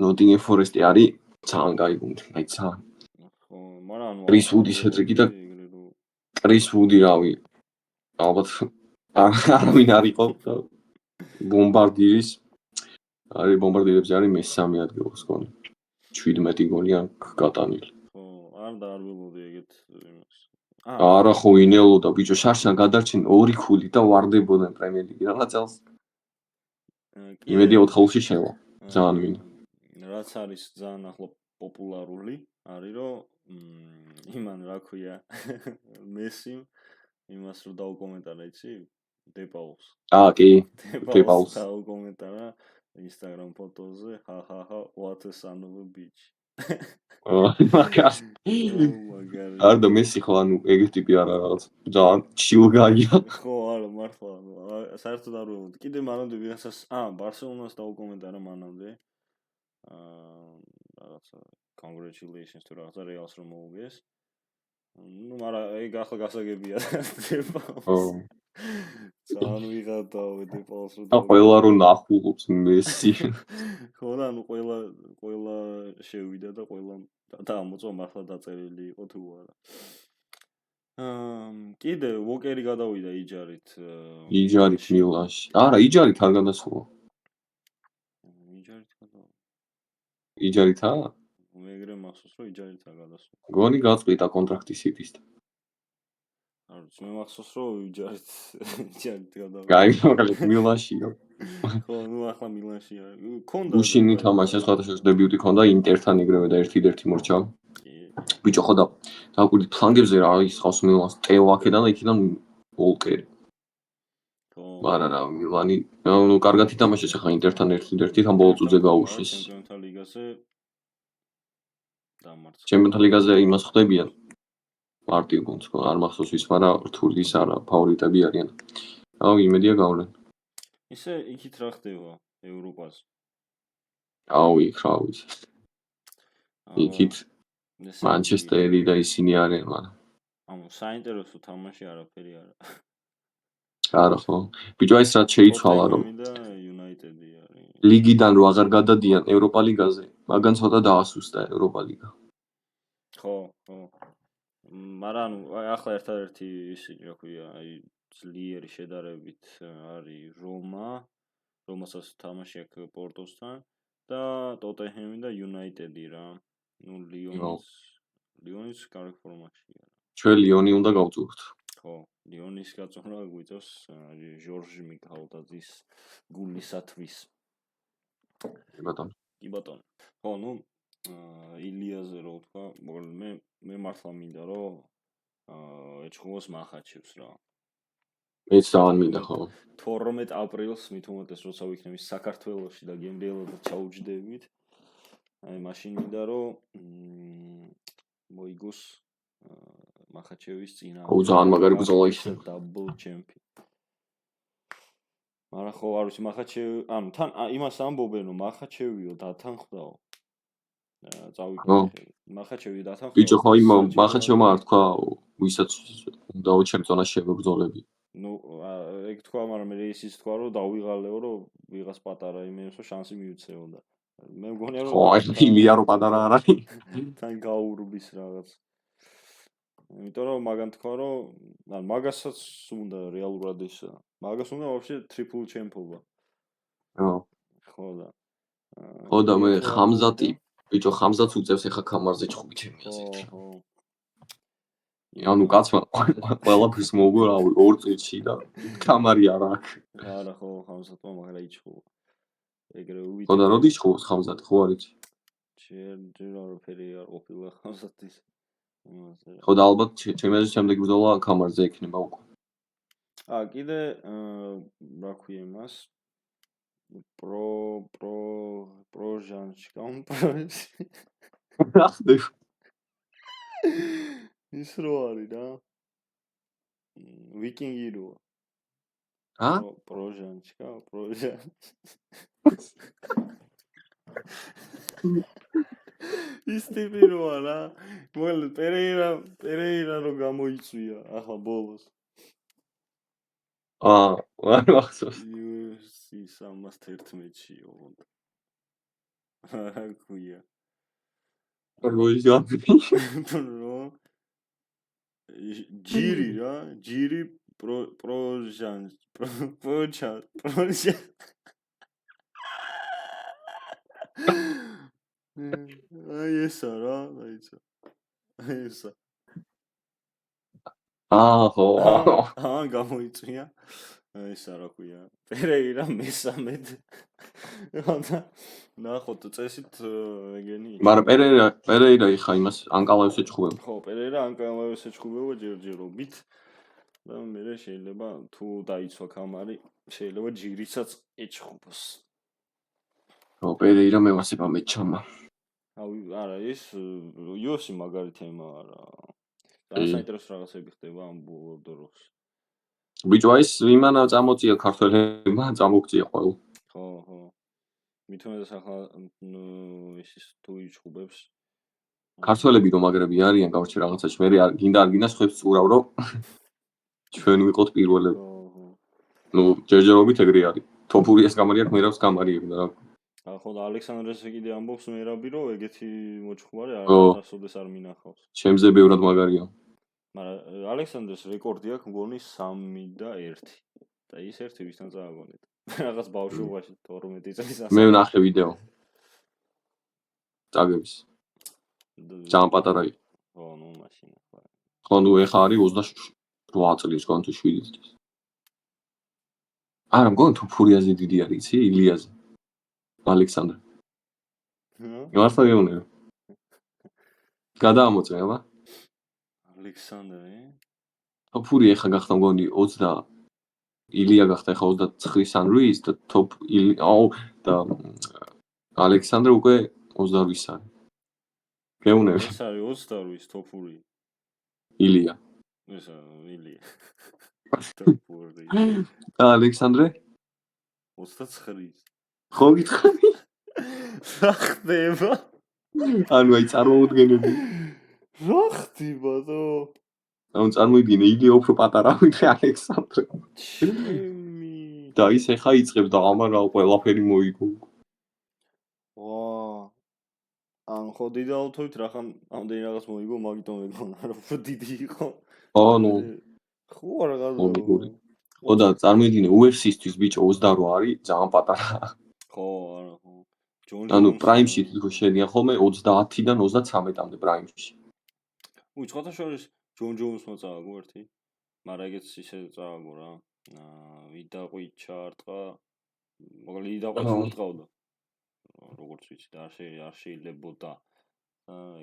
ნოტინგჰამ ფორესტი არის ძალიან კაი გუნდი აი ძალიან ხო მაგრამ კრის ვუდის ჰეტრიკი და კრის ვუდი რავი ალბათ არავინ არ იყო ბომბარდირის არის ბომბარდირებზე არის მესამე ადგილს გონი 17 გოლი აქვს გატანილი ხო არ დაარბილოდი ეგეთ იმას არა ხო ინელოდა ბიჭო შარშან გადარჩენ 2 ქული და ვარდებოდნენ პრემიერ ლიგი რა წელს იმედი 4 ხალხი შევა ძალიან ვინ რაც არის ძალიან ახლა პოპულარული არის რომ იმან რა ქვია მესიმ იმას რომ დაუკომენტარა იცი დეპაულს კი დეპაულს დაუკომენტარა Instagram ფოტოზე ხახახა what a son of a bitch მაგას არ და მესი ხო ანუ ეგ ტიპი არა რაღაც ძალიან chill guy-ია ხო არა მართლა საერთოდ არ ვეუბნები კიდე მანამდე ვიღაცას ბარსელონას დაუკომენტარა მანამდე რაღაცა congratulations თუ რაღაცა რეალს რომ მოუგეს ну მაგრამ ეგ ახლა გასაგებია ძალიან ვიღადა დეპაულს და ყველა რომ ნახულობს მესი ხო და ანუ ყველა შევიდა და ყველა დაამოწვა მართლა დაწერილი იყო თუ არა კიდე ვოკერი გადავიდა იჯარით მილანში არა იჯარით არ გადასულა იჯარითა მეგრე მახსოვს რომ იჯარითა გადასულა გონი გაწყვიტა კონტრაქტი სიტისთან არ ვიცი მე მახსოვს რომ იჯარით გადავიდა კაი მაგალითად მილანშია ხო ნუ ახლა მილანში არის ქონდა უშინი თამაშია სხვადასხვა დებიუტი ქონდა ინტერთან იგრევე და 1-1 მორჩა ბიჭო ხო და დაკვირდი ფლანგებზე რა ის ხავს მილანს ტევაკედან და იქიდან ვოლკერი ხო არა რა მილანი ნუ კარგად ითამაშეს ახლა ინტერთან 1-1 თან ბოლო წუთზე გაუშვეს ჩემპიონთა ლიგაზე დამარცხდა ჩემპიონთა ლიგაზე იმას ხდებიან პარტიულ გუნდს არ მახსოვს ვის მაგრამ რთულის არა ფავორიტები არიან აუ იმედია გავლენ ისე იქით რა ხდება ევროპაზე აუ იქ რა ვიცი იქით მანჩესტერი და ისინი არიან მაგრამ ანუ საინტერესო თამაში არაფერი არა არა ხო ბიჭო ეს რაც შეიცვალა რომ იუნაიტედი არის ლიგიდან რო აღარ გადადიან ევროპა ლიგაზე მაგან ცოტა დაასუსტა ევროპა ლიგა ხო მაგრამ ახლა ერთადერთი ისინი რა ქვია აი ძლიერი შედარებით არის რომასაც თამაში აქვს პორტოსთან და ტოტენჰემი და იუნაიტედი რა ნუ ლიონის კარგ ფორმაშია ჩვენ ლიონი უნდა გავწუხოთ ხო ლიონის გაწონა გვიწევს ჟორჟ მიქალდაძის გულისათვის კი ბატონო ხო ნუ ილიაზე რო თქვა მე მართლა მინდა რომ ეჩხუბოს მახაჩევს რა მეც ძალიან მინდა ხო 12 აპრილს მით უმეტეს როცა ვიქნები საქართველოში და გემრიელად ჩაუჯდებით აი მაშინ მინდა რომ მოიგოს მახაჩევის წინა აუ ძალიან მაგარი ბრძოლა იქნება დაბლ ჩემპიონ მაგრამ ხო არ ვიცი მახაჩევი ანუ თან იმას ამბობენ რომ მახაჩევიო დათანხმდაო ო. მახაჩევი დათანხმდა. ბიჭო ხო იმ მახაჩევმა არ თქვა ვისაც უნდა ჩემ ზონაში შევებრძოლები. ნუ ეგ თქვა, მაგრამ მე ისიც თქვა რომ დავიღალეო რომ ვიღაც პატარა იმენს რომ შანსი მიუცეო და მე მგონია რომ ხო აი ილია რო პატარა არ არის. თან გაურბის რაღაც. იმიტომ რომ მაგან თქვა რომ ან მაგასაც უნდა რეალურად ის მაგას უნდა ვაფშე ტრიპლ ჩემპიონობა. ხო და ხო და მე ხამზატი ბიჭო ხამზატს უწევს ახლა კამარზე ჭხუბი ჩემი აზრით. ანუ კაცმა ყველაფერს მოგო რავი 2 წუთში და კამარი არ აქვს. არა ხო ხამზატმა მაგრა იჭხუა. ეგრე უვით. ხო და როდი ჭხობს ხამზატი ხო არის? ჯერ არაფერი არ ყოფილა ხამზატის. ხო და ალბათ ჩემი აზრით შემდეგ ბრძოლა კამარზე ექნება უკვე. კიდე რა ქვია მას? პროჟანჩკა ახდე. ის რო არის რა? ვიკინგი როა. პროჟანჩკა. ის ტიპი როა რა? მოლ პერეირა რო გამოიწვია ახლა ბოლოს. არ მახსოვს. UFC 311-ში ოღონდ. რა ქვია? ჯირი რა? ჯირი პროჟან. აი ესა რა, დაიცა. აი ესა. ხო. გამოიწვია. ესა რა ქვია? პერეირა მესამედ. ნახოთ წესით ეგენი. მაგრამ პერეირა იხა იმას ანკალაევს ეჭხუბება. ხო, პერეირა ანკალაევს ეჭხუბება ჯერჯერობით. და მე შეიძლება თუ დაიცვა კამარი, შეიძლება ჯირისაც ეჭხუბოს. ხო, პერეირა მე ვასება მეჩამა. არა, ის UFC მაგარი თემაა რა. საინტერესო რაღაცები ხდება ამ ბოლო დროს. ბიჭო ის იმანა წამოწია ქართველებმა, წამოგწია ყოველ. ხო. მithumedes ახლა ის თუ იჭხუბებს. ქართველები რომ მაგრები არიან გავჩი რაღაცაში, მე გინდა არ გინდა ხებს ურავ რომ ჩვენ ვიყოთ პირველები. ნუ ჯერჯერობით ეგრე არის. თოფურიას კამარი აქვს, მერავს კამარიები და რა. ხო და ალექსანდრეს კიდე ამბობს მერაბი რომ ეგეთი მოჭხუბარი არასოდეს არ მინახავს. ჩემზე ბევრად მაგარია. მაგრამ ალექსანდრეს რეკორდი აქვს მგონი 3 და 1. და ის ერთი ვისთან წააგონეთ. რაღაც ბავშვობაში 12 წლის ასაკში. მე ვნახე ვიდეო. წაგების. ძალიან პატარა იყო. ხო, ნუ მაშინ ხო. ხო, ნუ ეხა არის 28 წლის, გონ თუ 7 წლის. არა, მგონი თუ ფურიაზე დიდი არის, იცი, ილიაზე. ალექსანდრე. მართლა გეუბნები. გადაამოწმე, აბა. ალექსანდრე? თოფური ეხა გახდა მგონი 20 ილია გახდა ეხა 29 ან 8 და და ალექსანდრე უკვე 28 არის. გეუბნები. ეს არის 28 თოფური. ილია. ესა ილია. თოფური. და ალექსანდრე? 29. ხო გითხარი? რა ხდება? ანუ აი წარმოუდგენელი. რა ხდება თო? ანუ წარმოიდგინე ილია უფრო პატარა ვიდრე ალექსანდრე. და ის ეხა იწყებს და ამარალ ყველაფერი მოიგო. ან ხო დიდი ალბათობით რახან ამდენი რაღაც მოიგო, მაგიტომ ეგონა რომ უფრო დიდი იყო. ნუ ხო რაღაცა. ხო და წარმოიდგინე UFC-ისთვის ბიჭო 28 არის, ძალიან პატარა. ხო, არა ხო. ანუ პრაიმში თვითონ შედიან ხოლმე 30-დან 33-მდე პრაიმში. უცხოთა შორის ჯონ ჯოუნსმა წააგო ერთი. მაგრამ ეგეც ისე წააგო რა. ვიდაყვი ჩარტყა. მოკლედ ვიდაყვი ჩარტყავდა. როგორც ვიცი და არ შეიძლებოდა.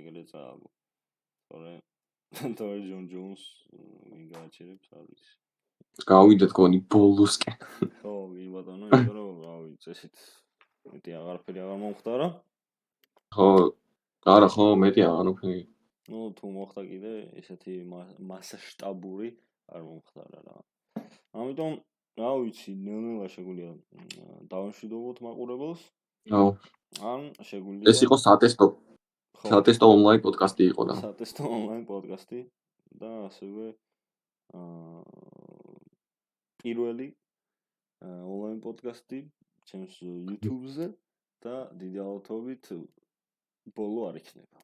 ეგრე წააგო. თორე ჯონ ჯოუნს მიგაჩერებს არის. გავიდეთ გონი ბოლოსკენ. ხო, კი ბატონო, იმიტომ რომ რავი, წესით მეტი აღარაფერი აღარ მომხდარა. ხო, არა ხო, მეტი აღარ მოფიქრე. ნუ თუ მოხდა კიდე ესეთი მასშტაბური არ მომხდარა რა. ამიტომ რა ვიცი, ნელ-ნელა შეგვიძლია დავამშვიდობოთ მაყურებელს. ხო. ან შეგვიძლია ეს იყო სატესტო. სატესტო ონლაინ პოდკასტი იყო და სატესტო ონლაინ პოდკასტი და ასევე პირველი ონლაინ პოდკასტი ჩემს YouTube-ზე და დიდი ალბათობით ბოლო არ იქნება.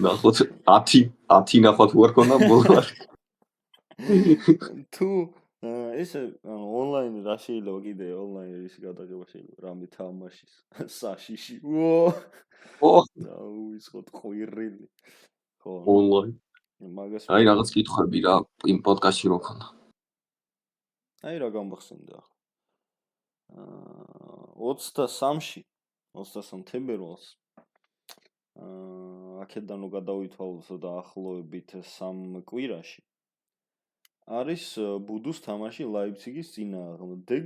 ნახოთ 10 ნახოთ უარ ქონდა ბოლო არ. თუ ესე ონლაინ რა შეიძლება კიდე ონლაინ ის გადაღება შეიძლება რამე თამაშის საშიში. ო და უისხოთ ყვირილი. ხო. ონლაინ. მაგას აი რაღაც კითხვები რა იმ პოდკასტში რო ქონდა. აი რა გამახსენდა. 23-ში 23 თებერვალს აქედან რო გადავითვალოთ დაახლოებით 3 კვირაში არის ბუდუს თამაში ლაიფციგის წინააღმდეგ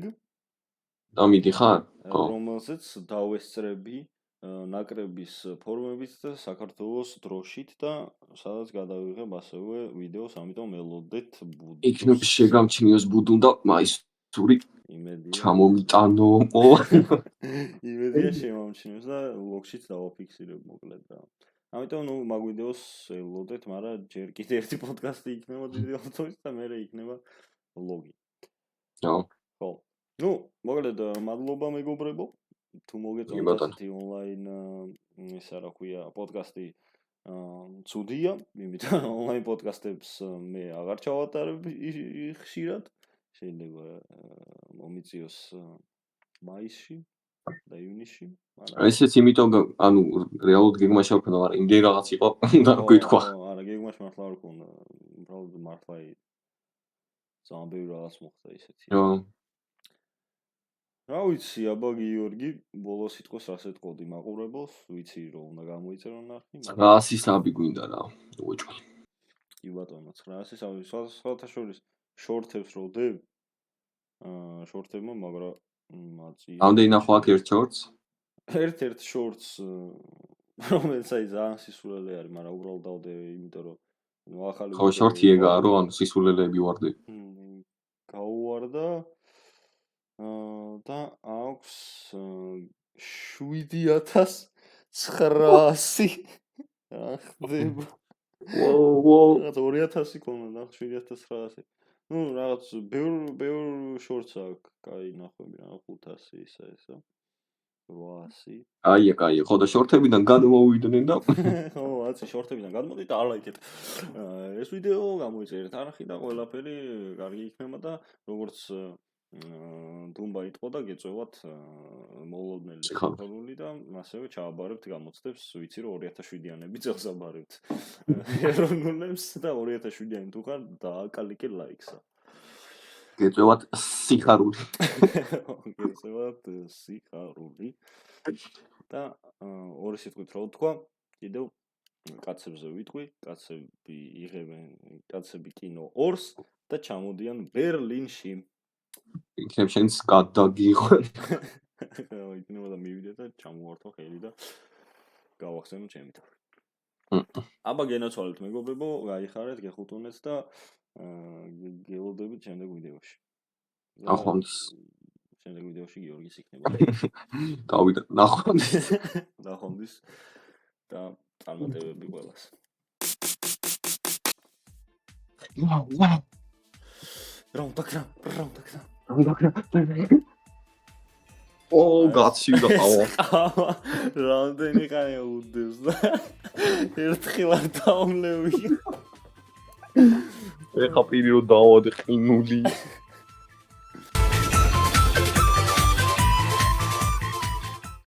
და მიდიხარ? ხო. რომელზეც დავესწრები ნაკრების ფორმებით და საქართველოს დროშით და სადაც გადავიღებ ასევე ვიდეოს, ამიტომ ელოდეთ ბუდუს. იქნებ შეგამჩნიოს ბუდუ და მაისური იმედია ჩამომიტანო. იმედია შემომჩნევს და ლოგშიც დავაფიქსირებ მოკლედ რა. ამიტომ ნუ მაგ ვიდეოს ელოდეთ, მაგრამ ჯერ კიდე ერთი პოდკასტი იქნება დიდი ალბათობით და მერე იქნება ლოგი. ხო. ნუ მოკლედ მადლობა მეგობრებო. თუ მოგეწონათ ასეთი ონლაინ ისა რა ქვია პოდკასტი ცუდია, იმიტომ ონლაინ პოდკასტებს მე აღარ ჩავატარებ ხშირად. შეიძლება მომიწიოს მაისში და ივნისში, მაგრამ ესეც იმიტომ ანუ რეალურად გეგმა შევქნა, მაგრამ იმდენი რაღაც იყო და გითქვა. არა, გეგმაში მართლა არ ქონდა. უბრალოდ მართლა ძალიან ბევრი რაღაც მოხდა ისეთი. რა ვიცი, აბა გიორგი, ბოლო სიტყვას რას ეთყოდი მაყურებელს, ვიცი რომ უნდა გამოიწერო ნახი, მაგრამ 900 საბი გვინდა რა, უეჭვი. კი ბატონო, 900 საბი, სხვათა შორის შორტებს რო დებ, შორტებმა, მაგრამ მაწი. ამდენი ნახვა აქ ერთ შორტს? ერთ შორტს, რომელიც აი ძალიან სისულელე არის, მაგრამ უბრალოდ დავდე, იმიტომ რომ ნუ ახალი ხო, შორტი ეგაა, რომ ანუ სისულელეები ვარდები. გაუვარდა და აქვს 7900 რა ხდება? რაღაც 2000 ქონდა, 7900. ნუ რაღაც ბევრ შორტს აქვს, კაი ნახვები, რა 500 ისა 800. კაია, ხო და შორტებიდან გადმოვიდნენ და ხო, აცი შორტებიდან გადმოდით და ალაიქეთ. ეს ვიდეო გამოიწერეთ არხი და ყველაფერი კარგი იქნება და როგორც დუმბა იტყო და გეწევათ მოლოდნელი სიხარული და ასევე ჩააბარებთ გამოცდებს, ვიცი რომ 2007-იანები წელს აბარებთ. ეროვნულებს და 2007-იანი თუ ხარ დააკალიკე ლაიქსა. გეწევათ სიხარული. გეწევათ სიხარული. და ორი სიტყვით რა ვთქვა, კიდევ კაცებზე ვიტყვი, კაცები იღებენ, კაცები კინო 2-ს და ჩამოდიან ბერლინში. იქნებ შენს გადაგიყვან. იქნება და მივიდე და ჩამოვართო ხელი და გავახსენო ჩემი თავი. აბა გენაცვალეთ მეგობრებო, გაიხარეთ, გეხუტუნეთ და გელოდებით შემდეგ ვიდეოში. ნახვამდის. შემდეგ ვიდეოში გიორგის იქნება. დავიდა, ნახვამდის. ნახვამდის და წარმატებები ყველას. ვაუ. Raundakra. ო, გაცივდა ყავა. რამდენი ხანი უდევს და ერთხელ არ დაუნლევი. ეხა პირი რომ დავადე ყინული.